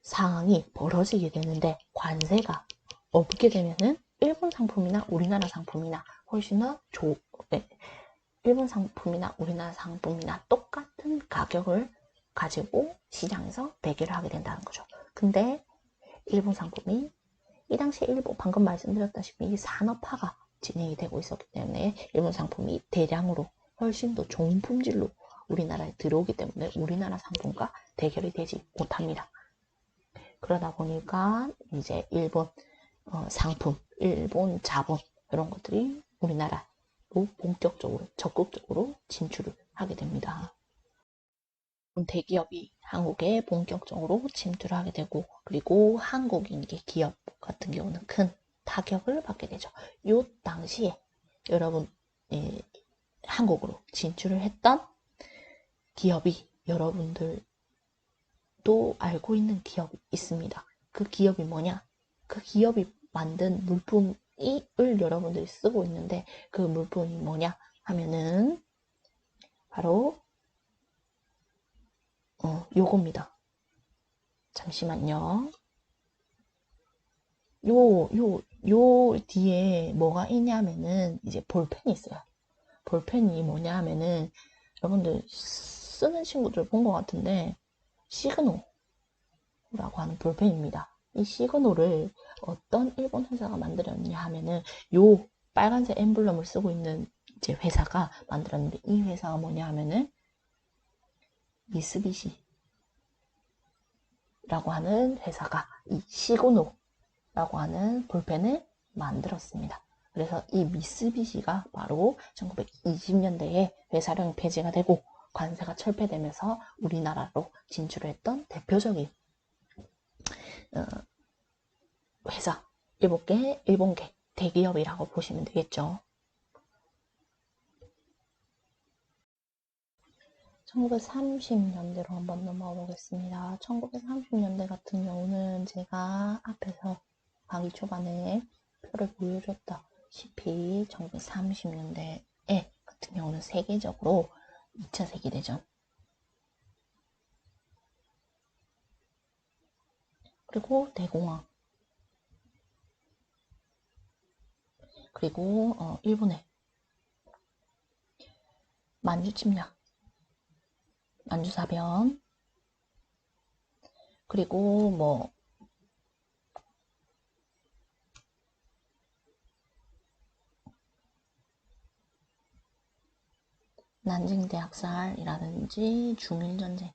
상황이 벌어지게 되는데 관세가 없게 되면은 일본 상품이나 우리나라 상품이나 훨씬 더 네. 일본 상품이나 우리나라 상품이나 똑같은 가격을 가지고 시장에서 대결을 하게 된다는 거죠. 근데 일본 상품이 이 당시에 일본 방금 말씀드렸다시피 산업화가 진행이 되고 있었기 때문에 일본 상품이 대량으로 훨씬 더 좋은 품질로 우리나라에 들어오기 때문에 우리나라 상품과 대결이 되지 못합니다. 그러다 보니까 이제 일본 상품, 일본 자본 이런 것들이 우리나라로 본격적으로 적극적으로 진출을 하게 됩니다. 대기업이 한국에 본격적으로 침투를 하게 되고 그리고 한국인의 기업 같은 경우는 큰 타격을 받게 되죠. 이 당시에 여러분 한국으로 진출을 했던 기업이 여러분들도 알고 있는 기업이 있습니다. 그 기업이 뭐냐? 그 기업이 만든 물품을 여러분들이 쓰고 있는데 그 물품이 뭐냐 하면은 바로 요겁니다. 잠시만요. 요 뒤에 뭐가 있냐면은 이제 볼펜이 있어요. 볼펜이 뭐냐 하면은 여러분들 쓰는 친구들 본 것 같은데 시그노라고 하는 볼펜입니다. 이 시그노를 어떤 일본 회사가 만들었냐 하면은 요 빨간색 엠블럼을 쓰고 있는 이제 회사가 만들었는데 이 회사가 뭐냐 하면은 미쓰비시라고 하는 회사가 이 시그노라고 하는 볼펜을 만들었습니다. 그래서 이 미쓰비시가 바로 1920년대에 회사령 폐지가 되고 관세가 철폐되면서 우리나라로 진출을 했던 대표적인 회사, 일본계 대기업이라고 보시면 되겠죠. 1930년대로 한번 넘어가 보겠습니다. 1930년대 같은 경우는 제가 앞에서 강의 초반에 표를 보여줬다시피 1930년대에 같은 경우는 세계적으로 2차 세계대전 그리고 대공황 그리고 일본의 만주 침략 만주사변 그리고 뭐 난징 대학살이라든지 중일전쟁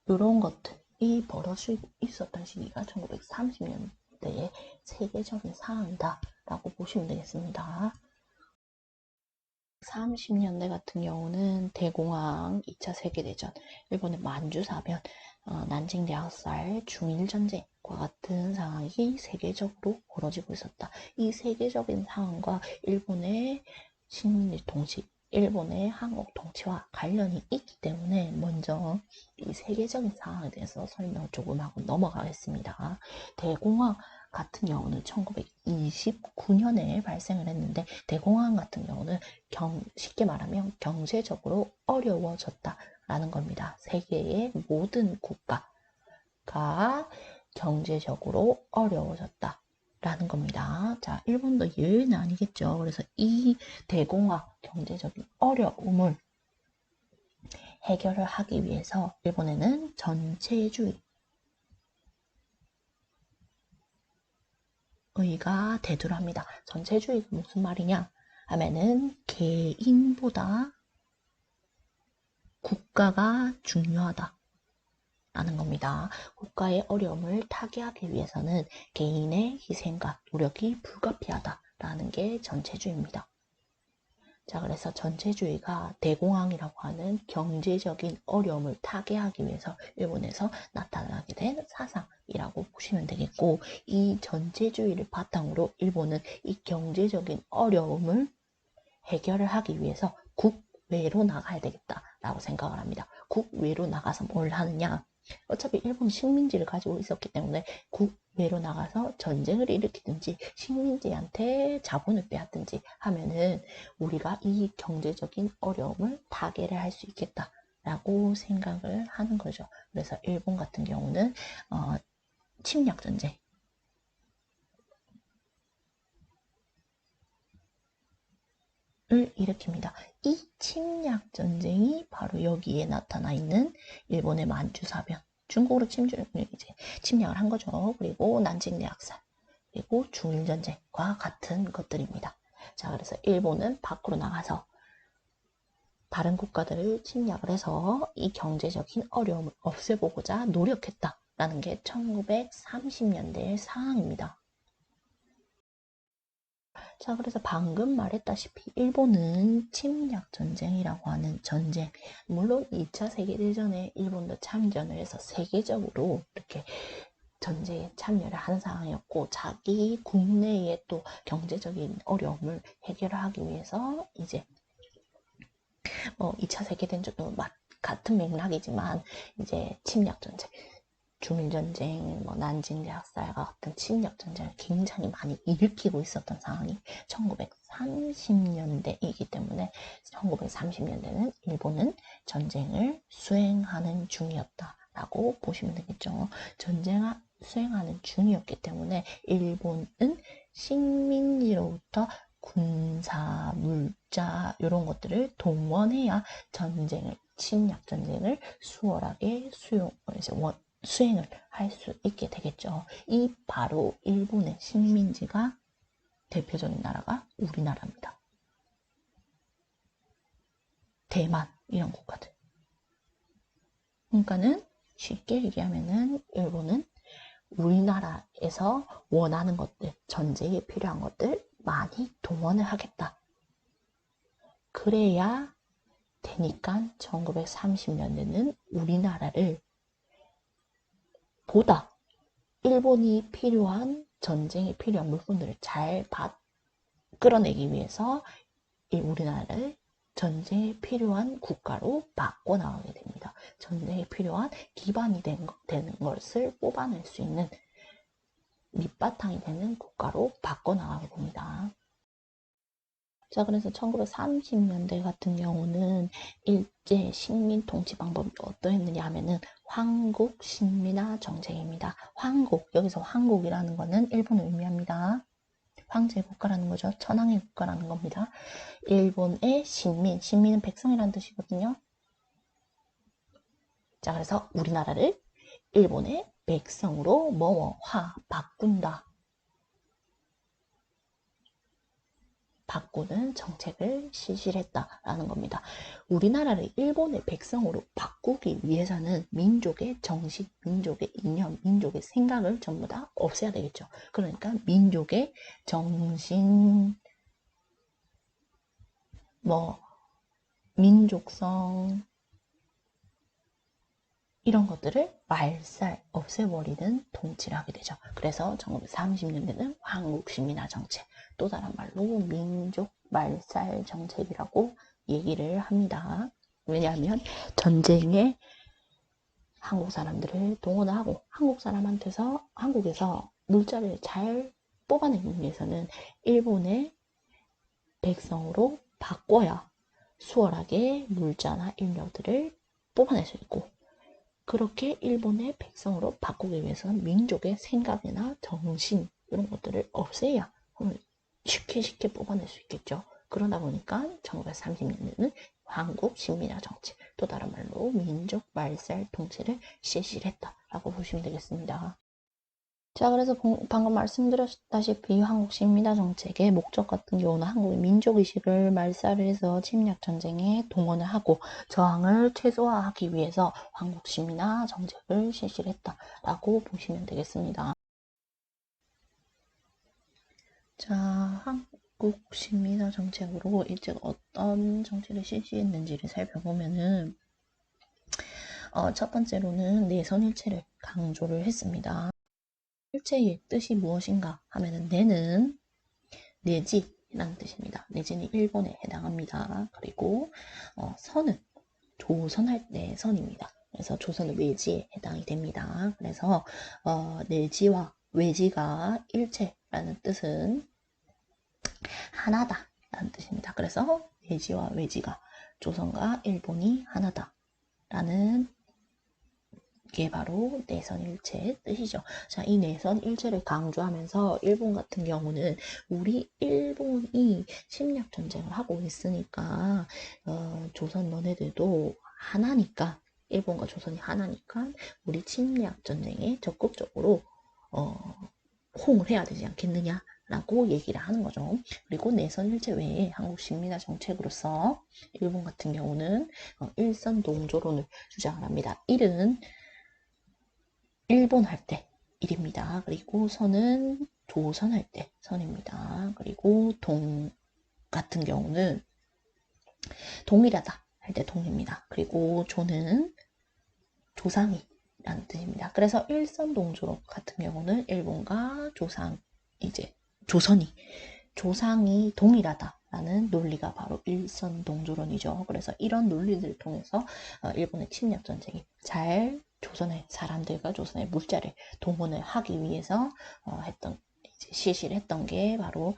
이런 것들이 벌어지고 있었던 시기가 1930년대의 세계적인 상황이다 라고 보시면 되겠습니다. 30년대 같은 경우는 대공황, 2차 세계대전, 일본의 만주사변, 난징 대학살, 중일전쟁과 같은 상황이 세계적으로 벌어지고 있었다. 이 세계적인 상황과 일본의 식민지 통치, 일본의 한국 통치와 관련이 있기 때문에 먼저 이 세계적인 상황에 대해서 설명을 조금 하고 넘어가겠습니다. 대공황 같은 경우는 1929년에 발생을 했는데 대공황 같은 경우는 쉽게 말하면 경제적으로 어려워졌다라는 겁니다. 세계의 모든 국가가 경제적으로 어려워졌다라는 겁니다. 자, 일본도 예외는 아니겠죠. 그래서 이 대공황 경제적인 어려움을 해결을 하기 위해서 일본에는 전체주의 전체주의가 대두합니다. 전체주의가 무슨 말이냐 하면은 개인보다 국가가 중요하다 라는 겁니다. 국가의 어려움을 타개하기 위해서는 개인의 희생과 노력이 불가피하다라는 게 전체주의입니다. 자, 그래서 전체주의가 대공황이라고 하는 경제적인 어려움을 타개하기 위해서 일본에서 나타나게 된 사상이라고 보시면 되겠고, 이 전체주의를 바탕으로 일본은 이 경제적인 어려움을 해결을 하기 위해서 국외로 나가야 되겠다라고 생각을 합니다. 국외로 나가서 뭘 하느냐? 어차피 일본 식민지를 가지고 있었기 때문에 국외로 나가서 전쟁을 일으키든지 식민지한테 자본을 빼앗든지 하면은 우리가 이 경제적인 어려움을 타개를 할 수 있겠다라고 생각을 하는 거죠. 그래서 일본 같은 경우는 침략 전쟁, 을 일으킵니다. 이 침략 전쟁이 바로 여기에 나타나 있는 일본의 만주사변, 중국으로 침략을 한 거죠. 그리고 난징 대학살, 그리고 중일전쟁과 같은 것들입니다. 자, 그래서 일본은 밖으로 나가서 다른 국가들을 침략을 해서 이 경제적인 어려움을 없애보고자 노력했다라는 게 1930년대의 상황입니다. 자, 그래서 방금 말했다시피 일본은 침략전쟁이라고 하는 전쟁, 물론 2차 세계대전에 일본도 참전을 해서 세계적으로 이렇게 전쟁에 참여를 한 상황이었고, 자기 국내에 또 경제적인 어려움을 해결하기 위해서 이제 2차 세계대전도 같은 맥락이지만 이제 침략전쟁, 중일전쟁, 난징 대학살과 같은 침략전쟁을 굉장히 많이 일으키고 있었던 상황이 1930년대이기 때문에 1930년대는 일본은 전쟁을 수행하는 중이었다라고 보시면 되겠죠. 전쟁을 수행하는 중이었기 때문에 일본은 식민지로부터 군사, 물자 이런 것들을 동원해야 침략전쟁을 수월하게 수행을 할 수 있게 되겠죠. 이 바로 일본의 식민지가 대표적인 나라가 우리나라입니다. 대만 이런 국가들. 그러니까는 쉽게 얘기하면은 일본은 우리나라에서 원하는 것들, 전쟁에 필요한 것들 많이 동원을 하겠다. 그래야 되니까 1930년대는 우리나라를 보다 일본이 필요한 전쟁에 필요한 물품들을 잘 끌어내기 위해서 우리나라를 전쟁에 필요한 국가로 바꿔나가게 됩니다. 전쟁에 필요한 기반이 되는 것을 뽑아낼 수 있는 밑바탕이 되는 국가로 바꿔나가게 됩니다. 자, 그래서 1930년대 같은 경우는 일제 식민 통치 방법이 어떠했느냐 하면은 황국 식민화 정책입니다. 여기서 황국이라는 거는 일본을 의미합니다. 황제 국가라는 거죠. 천황의 국가라는 겁니다. 일본의 식민은 백성이라는 뜻이거든요. 자, 그래서 우리나라를 일본의 백성으로 바꾼다. 바꾸는 정책을 실시를 했다라는 겁니다. 우리나라를 일본의 백성으로 바꾸기 위해서는 민족의 정신, 민족의 이념, 민족의 생각을 전부 다 없애야 되겠죠. 그러니까 민족의 정신, 민족성 이런 것들을 말살 없애버리는 통치를 하게 되죠. 그래서 1930년대는 황국식민화 정책, 또 다른 말로 민족 말살 정책이라고 얘기를 합니다. 왜냐하면 전쟁에 한국 사람들을 동원하고 한국에서 물자를 잘 뽑아내기 위해서는 일본의 백성으로 바꿔야 수월하게 물자나 인력들을 뽑아낼 수 있고, 그렇게 일본의 백성으로 바꾸기 위해서는 민족의 생각이나 정신 이런 것들을 없애야 쉽게 뽑아낼 수 있겠죠. 그러다 보니까 1930년대는 한국 식민화 정책, 또 다른 말로 민족 말살 통치를 실시를 했다라고 보시면 되겠습니다. 자, 그래서 방금 말씀드렸다시피 한국 식민화 정책의 목적 같은 경우는 한국의 민족의식을 말살을 해서 침략 전쟁에 동원을 하고 저항을 최소화하기 위해서 한국 식민화 정책을 실시를 했다라고 보시면 되겠습니다. 자, 한국 식민화 정책으로 일제 어떤 정책을 실시했는지를 살펴보면은 첫 번째로는 내선일체를 강조를 했습니다. 일체의 뜻이 무엇인가 하면은 내는 내지라는 뜻입니다. 내지는 일본에 해당합니다. 그리고 선은 조선할 때 선입니다. 그래서 조선의 외지에 해당이 됩니다. 그래서 내지와 외지가 일체라는 뜻은 하나다 라는 뜻입니다. 그래서 내지와 외지가 조선과 일본이 하나다 라는 게 바로 내선일체의 뜻이죠. 자, 이 내선일체를 강조하면서 일본 같은 경우는 우리 일본이 침략 전쟁을 하고 있으니까 조선 너네들도 하나니까 일본과 조선이 하나니까 우리 침략 전쟁에 적극적으로 호응을 해야 되지 않겠느냐 라고 얘기를 하는 거죠. 그리고 내선일체 외에 한국 식민화 정책으로서 일본 같은 경우는 일선 동조론을 주장을 합니다. 일은 일본 할 때 일입니다. 그리고 선은 조선 할 때 선입니다. 그리고 동 같은 경우는 동일하다 할 때 동입니다. 그리고 조는 조상이라는 뜻입니다. 그래서 일선 동조 같은 경우는 일본과 조상이 동일하다라는 논리가 바로 일선 동조론이죠. 그래서 이런 논리들을 통해서 일본의 침략 전쟁이 잘 조선의 사람들과 조선의 물자를 동원을 하기 위해서 실시를 했던 게 바로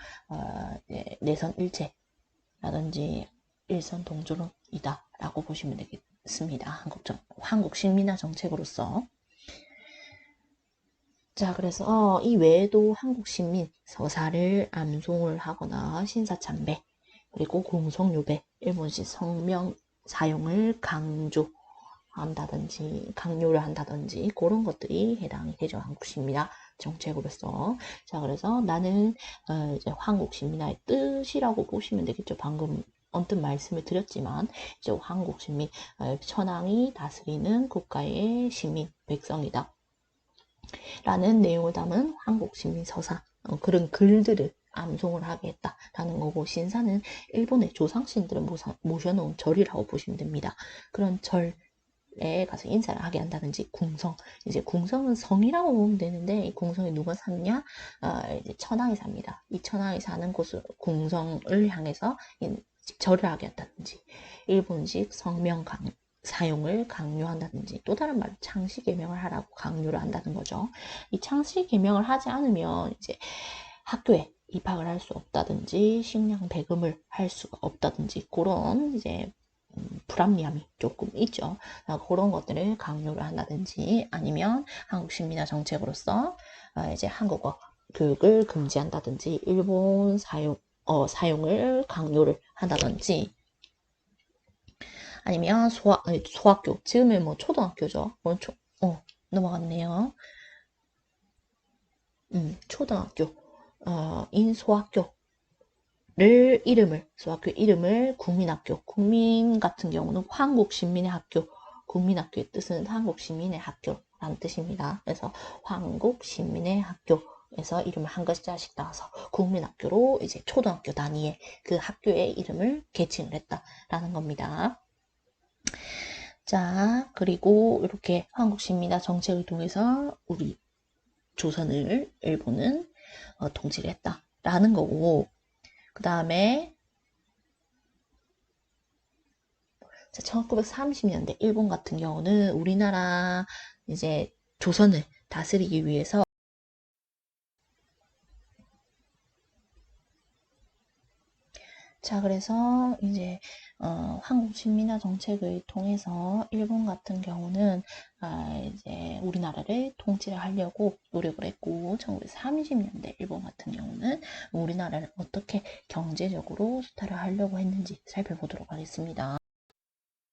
내선 일체라든지 일선 동조론이다라고 보시면 되겠습니다. 한국 식민화 정책으로서. 자, 그래서 이 외에도 한국 식민 서사를 암송을 하거나 신사참배 그리고 공성유배 일본식 성명 사용을 강요를 한다든지 그런 것들이 해당이 되죠. 한국 식민화 정책으로서. 자, 그래서 나는 이제 한국 식민화의 뜻이라고 보시면 되겠죠. 방금 언뜻 말씀을 드렸지만 이제 한국 식민 천황이 다스리는 국가의 시민 백성이다. 라는 내용을 담은 한국 식민 서사 그런 글들을 암송을 하게 했다라는 거고 신사는 일본의 조상신들을 모셔놓은 절이라고 보시면 됩니다. 그런 절에 가서 인사를 하게 한다든지 궁성 이제 궁성은 성이라고 보면 되는데 이 궁성에 누가 사느냐 이제 천황이 삽니다. 이 천황이 사는 곳을 궁성을 향해서 절을 하게 한다든지 일본식 성명 사용을 강요한다든지 또 다른 말로 창씨 개명을 하라고 강요를 한다는 거죠. 이 창씨 개명을 하지 않으면 이제 학교에 입학을 할 수 없다든지 식량 배금을 할 수가 없다든지 그런 이제 불합리함이 조금 있죠. 그런 것들을 강요를 한다든지 아니면 한국 식민화 정책으로서 이제 한국어 교육을 금지한다든지 일본 사용을 강요를 한다든지 아니면 소학교, 지금은 뭐 초등학교죠. 넘어갔네요. 초등학교, 소학교 이름을 국민학교, 국민 같은 경우는 한국 시민의 학교, 국민학교의 뜻은 한국 시민의 학교라는 뜻입니다. 그래서 한국 시민의 학교에서 이름을 한 글자씩 따서 국민학교로 이제 초등학교 단위의 그 학교의 이름을 개칭을 했다라는 겁니다. 자, 그리고 이렇게 한국 식민화 정책을 통해서 우리 조선을 일본은 통치를 했다라는 거고 그 다음에 1930년대 일본 같은 경우는 우리나라 이제 조선을 다스리기 위해서 자, 그래서 이제 한국 식민화 정책을 통해서 일본 같은 경우는 이제 우리나라를 통치를 하려고 노력을 했고 1930년대 일본 같은 경우는 우리나라를 어떻게 경제적으로 수탈을 하려고 했는지 살펴보도록 하겠습니다.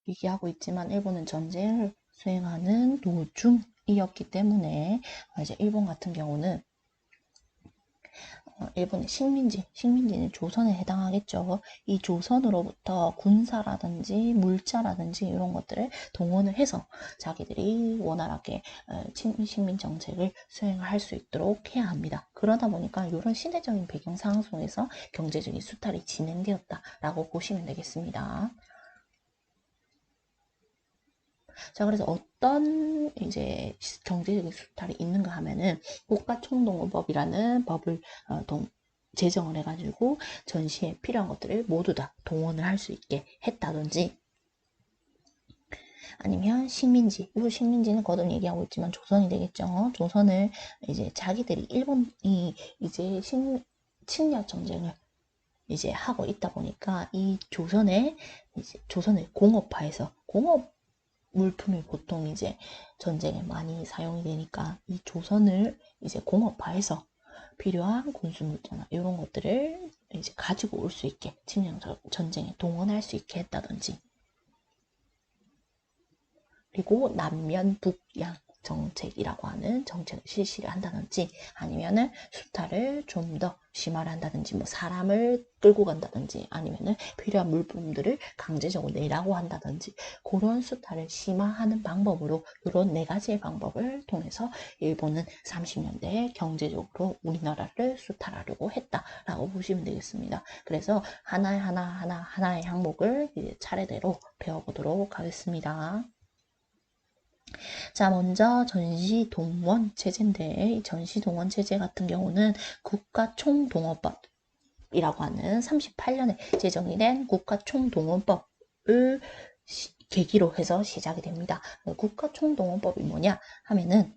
얘기하고 있지만 일본은 전쟁을 수행하는 도중 이었기 때문에 이제 일본 같은 경우는 일본의 식민지는 조선에 해당하겠죠. 이 조선으로부터 군사라든지 물자라든지 이런 것들을 동원을 해서 자기들이 원활하게 식민 정책을 수행을 할 수 있도록 해야 합니다. 그러다 보니까 이런 시대적인 배경 상황 속에서 경제적인 수탈이 진행되었다라고 보시면 되겠습니다. 자, 그래서 어떤 이제 경제적인 수탈이 있는가 하면은 국가총동원법이라는 법을 제정을 해가지고 전시에 필요한 것들을 모두 다 동원을 할 수 있게 했다든지, 아니면 식민지, 이 식민지는 거듭 얘기하고 있지만 조선이 되겠죠. 조선을 이제 자기들이 일본이 이제 침략 전쟁을 이제 하고 있다 보니까 이 조선에 이제 조선을 공업화해서 공업 물품이 보통 이제 전쟁에 많이 사용이 되니까 이 조선을 이제 공업화해서 필요한 군수물자나 이런 것들을 이제 가지고 올 수 있게 침략 전쟁에 동원할 수 있게 했다든지, 그리고 남면 북양 정책이라고 하는 정책을 실시를 한다든지, 아니면은 수탈을 좀 더 심화를 한다든지, 뭐 사람을 끌고 간다든지, 아니면은 필요한 물품들을 강제적으로 내라고 한다든지, 그런 수탈을 심화하는 방법으로 이런 네 가지의 방법을 통해서 일본은 30년대에 경제적으로 우리나라를 수탈하려고 했다라고 보시면 되겠습니다. 그래서 하나의 항목을 이제 차례대로 배워보도록 하겠습니다. 자, 먼저 전시동원 체제인데, 이 전시동원 체제 같은 경우는 국가총동원법이라고 하는 38년에 제정이 된 국가총동원법을 계기로 해서 시작이 됩니다. 국가총동원법이 뭐냐 하면은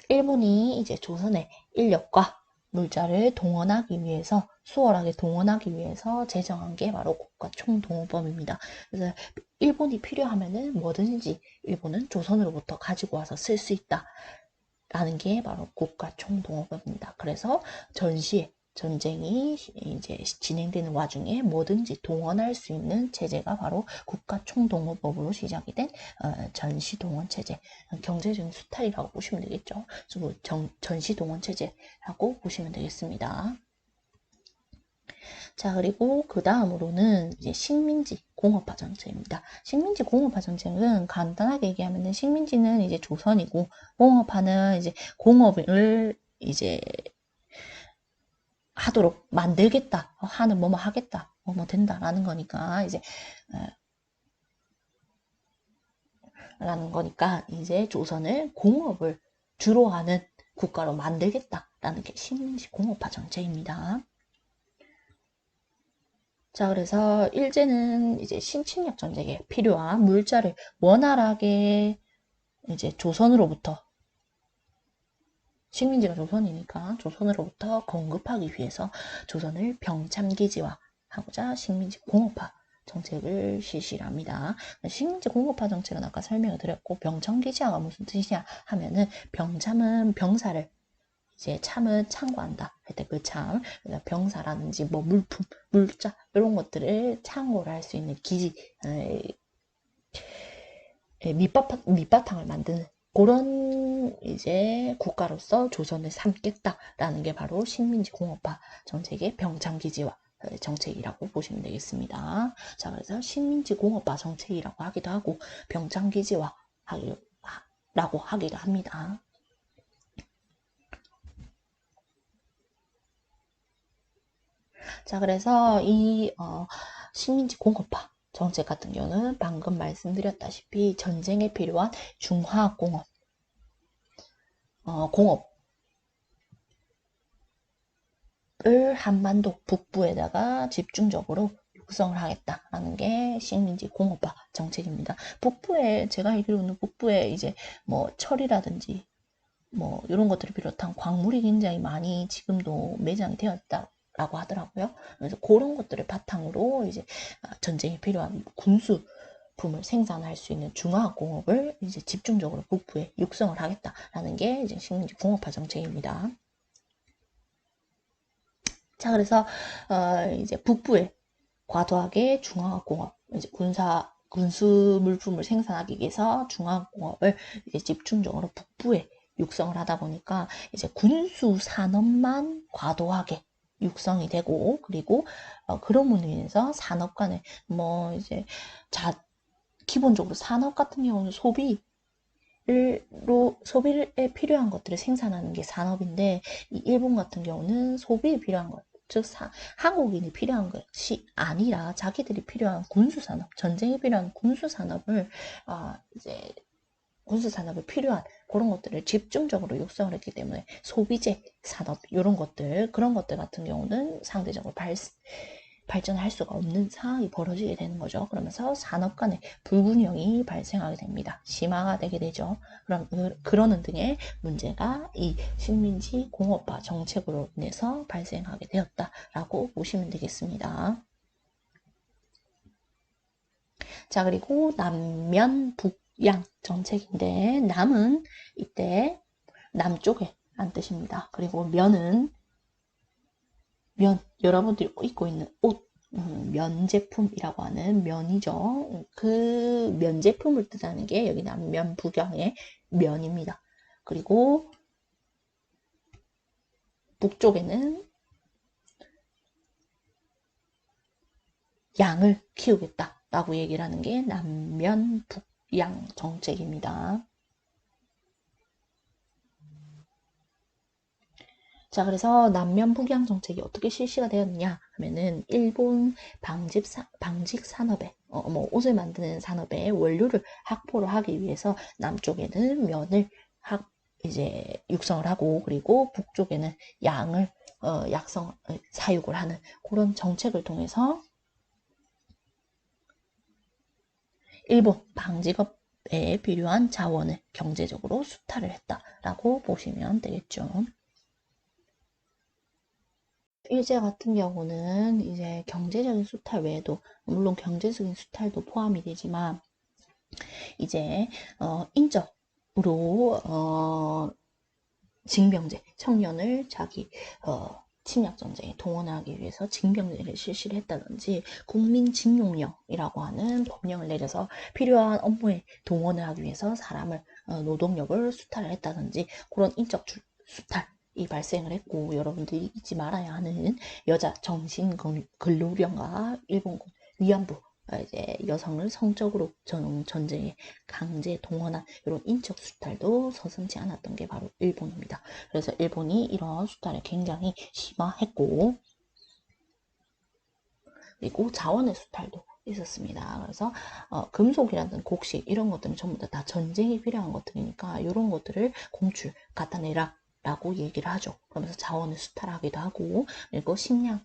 일본이 이제 조선의 인력과 물자를 동원하기 위해서, 수월하게 동원하기 위해서 제정한 게 바로 국가총동원법입니다. 그래서 일본이 필요하면은 뭐든지 일본은 조선으로부터 가지고 와서 쓸 수 있다 라는 게 바로 국가총동원법입니다. 그래서 전시에 전쟁이 이제 진행되는 와중에 뭐든지 동원할 수 있는 체제가 바로 국가총동원법으로 시작이 된 전시동원 체제, 경제적인 수탈이라고 보시면 되겠죠. 전시동원 체제라고 보시면 되겠습니다. 자, 그리고 그 다음으로는 이제 식민지 공업화 정책입니다. 식민지 공업화 정책은 간단하게 얘기하면 식민지는 이제 조선이고, 공업화는 이제 공업을 이제 하도록 만들겠다, 하는 뭐뭐 하겠다, 뭐뭐 된다라는 거니까 이제 조선을 공업을 주로 하는 국가로 만들겠다라는 게 식민지 공업화 정책입니다. 자, 그래서 일제는 이제 신침략 전쟁에 필요한 물자를 원활하게 이제 조선으로부터, 식민지가 조선이니까 조선으로부터 공급하기 위해서 조선을 병참기지화 하고자 식민지 공업화 정책을 실시를 합니다. 식민지 공업화 정책은 아까 설명을 드렸고, 병참기지화가 무슨 뜻이냐 하면은, 병참은 병사를, 이제 참은 창고한다 할 때 그 참, 병사라든지 뭐 물품, 물자 이런 것들을 창고를 할 수 있는 기지, 밑바탕을 만드는 그런 이제 국가로서 조선을 삼겠다라는 게 바로 식민지 공업화 정책의 병참기지화 정책이라고 보시면 되겠습니다. 자, 그래서 식민지 공업화 정책이라고 하기도 하고 병참기지화라고 하기도 합니다. 자, 그래서 이 식민지 공업화 정책 같은 경우는 방금 말씀드렸다시피 전쟁에 필요한 중화공업, 공업을 한반도 북부에다가 집중적으로 육성을 하겠다라는 게 식민지 공업화 정책입니다. 북부에, 제가 알기로는 북부에 이제 뭐 철이라든지 뭐 이런 것들을 비롯한 광물이 굉장히 많이 지금도 매장이 되어 있다라고 하더라고요. 그래서 그런 것들을 바탕으로 이제 전쟁에 필요한 군수품을 생산할 수 있는 중화공업을 이제 집중적으로 북부에 육성을 하겠다라는 게 이제 식민지 공업화 정책입니다. 자, 그래서 이제 북부에 과도하게 중화공업, 이제 군사 군수 물품을 생산하기 위해서 중화공업을 이제 집중적으로 북부에 육성을 하다 보니까 이제 군수 산업만 과도하게 육성이 되고, 그리고 그런 으로 인해서 산업 간에 뭐 이제 기본적으로 산업 같은 경우는 소비에 필요한 것들을 생산하는 게 산업인데, 이 일본 같은 경우는 소비에 필요한 것, 즉 한국인이 필요한 것이 아니라 자기들이 필요한 군수산업, 전쟁에 필요한 군수산업을 이제 군수산업에 필요한 그런 것들을 집중적으로 육성을 했기 때문에 소비재 산업 이런 것들, 그런 것들 같은 경우는 상대적으로 발전할 수가 없는 상황이 벌어지게 되는 거죠. 그러면서 산업 간의 불균형이 발생하게 됩니다. 심화가 되게 되죠. 그러는 등의 문제가 이 식민지 공업화 정책으로 인해서 발생하게 되었다라고 보시면 되겠습니다. 자, 그리고 남면 북양 정책인데, 남은 이때 남쪽에 란 뜻입니다. 그리고 면은 여러분들이 입고 있는 옷, 면 제품이라고 하는 면이죠. 그 면 제품을 뜻하는 게 여기 남면 북양의 면입니다. 그리고 북쪽에는 양을 키우겠다라고 얘기를 하는 게 남면 북양 정책입니다. 자, 그래서 남면 북양 정책이 어떻게 실시가 되었느냐 하면은 일본 방직 산업에 뭐 옷을 만드는 산업에 원료를 확보를 하기 위해서 남쪽에는 면을 이제 육성을 하고, 그리고 북쪽에는 양을 사육을 하는 그런 정책을 통해서 일본 방직업에 필요한 자원을 경제적으로 수탈을 했다라고 보시면 되겠죠. 일제 같은 경우는 이제 경제적인 수탈 외에도, 물론 경제적인 수탈도 포함이 되지만 이제 인적으로 징병제, 청년을 자기 침략 전쟁에 동원하기 위해서 징병제를 실시를 했다든지, 국민징용령이라고 하는 법령을 내려서 필요한 업무에 동원을 하기 위해서 사람을 노동력을 수탈을 했다든지, 그런 인적 수탈이 발생을 했고, 여러분들이 잊지 말아야 하는 여자 정신근로령과 일본군 위안부, 이제 여성을 성적으로 전쟁에 강제 동원한 이런 인적 수탈도 서슴지 않았던 게 바로 일본입니다. 그래서 일본이 이런 수탈을 굉장히 심화했고, 그리고 자원의 수탈도 있었습니다. 그래서 금속이라든 곡식 이런 것들은 전부 다 전쟁이 필요한 것들이니까 이런 것들을 공출 갖다 내라 라고 얘기를 하죠. 그러면서 자원을 수탈하기도 하고, 그리고 식량을,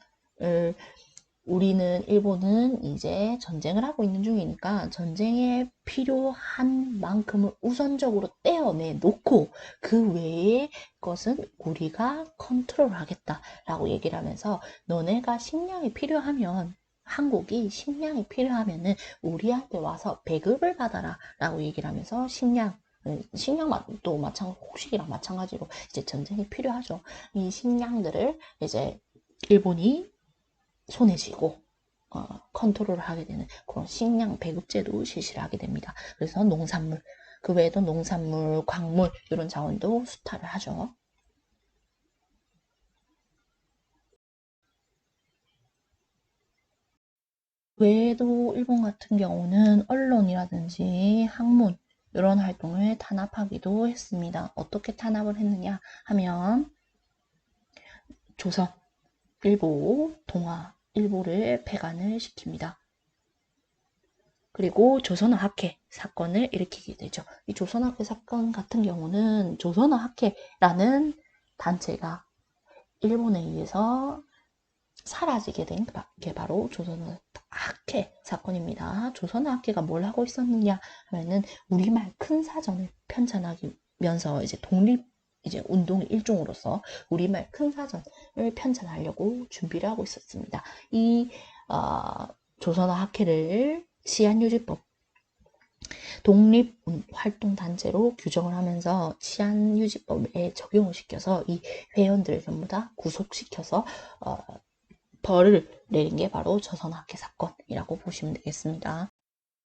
일본은 이제 전쟁을 하고 있는 중이니까 전쟁에 필요한 만큼을 우선적으로 떼어내 놓고 그 외의 것은 우리가 컨트롤 하겠다라고 얘기를 하면서, 너네가 식량이 필요하면, 한국이 식량이 필요하면은 우리한테 와서 배급을 받아라 라고 얘기를 하면서, 식량도 곡식이랑 마찬가지로 이제 전쟁이 필요하죠. 이 식량들을 이제 일본이 손에 쥐고 컨트롤을 하게 되는 그런 식량 배급제도 실시를 하게 됩니다. 그래서 농산물, 그 외에도 농산물, 광물 이런 자원도 수탈을 하죠. 외에도 일본 같은 경우는 언론이라든지 학문 이런 활동을 탄압하기도 했습니다. 어떻게 탄압을 했느냐 하면 조선, 일보, 동아, 일보를 폐간을 시킵니다. 그리고 조선어학회 사건을 일으키게 되죠. 이 조선어학회 사건 같은 경우는 조선어학회라는 단체가 일본에 의해서 사라지게 된 게 바로 조선어학회 사건입니다. 조선어학회가 뭘 하고 있었느냐 하면은 우리말 큰 사전을 편찬하면서 이제 이제 운동의 일종으로서 우리말 큰 사전을 편찬하려고 준비를 하고 있었습니다. 이 조선어학회를 치안유지법 독립활동단체로 규정을 하면서 치안유지법에 적용을 시켜서 이 회원들을 전부 다 구속시켜서 벌을 내린 게 바로 조선학회 사건이라고 보시면 되겠습니다.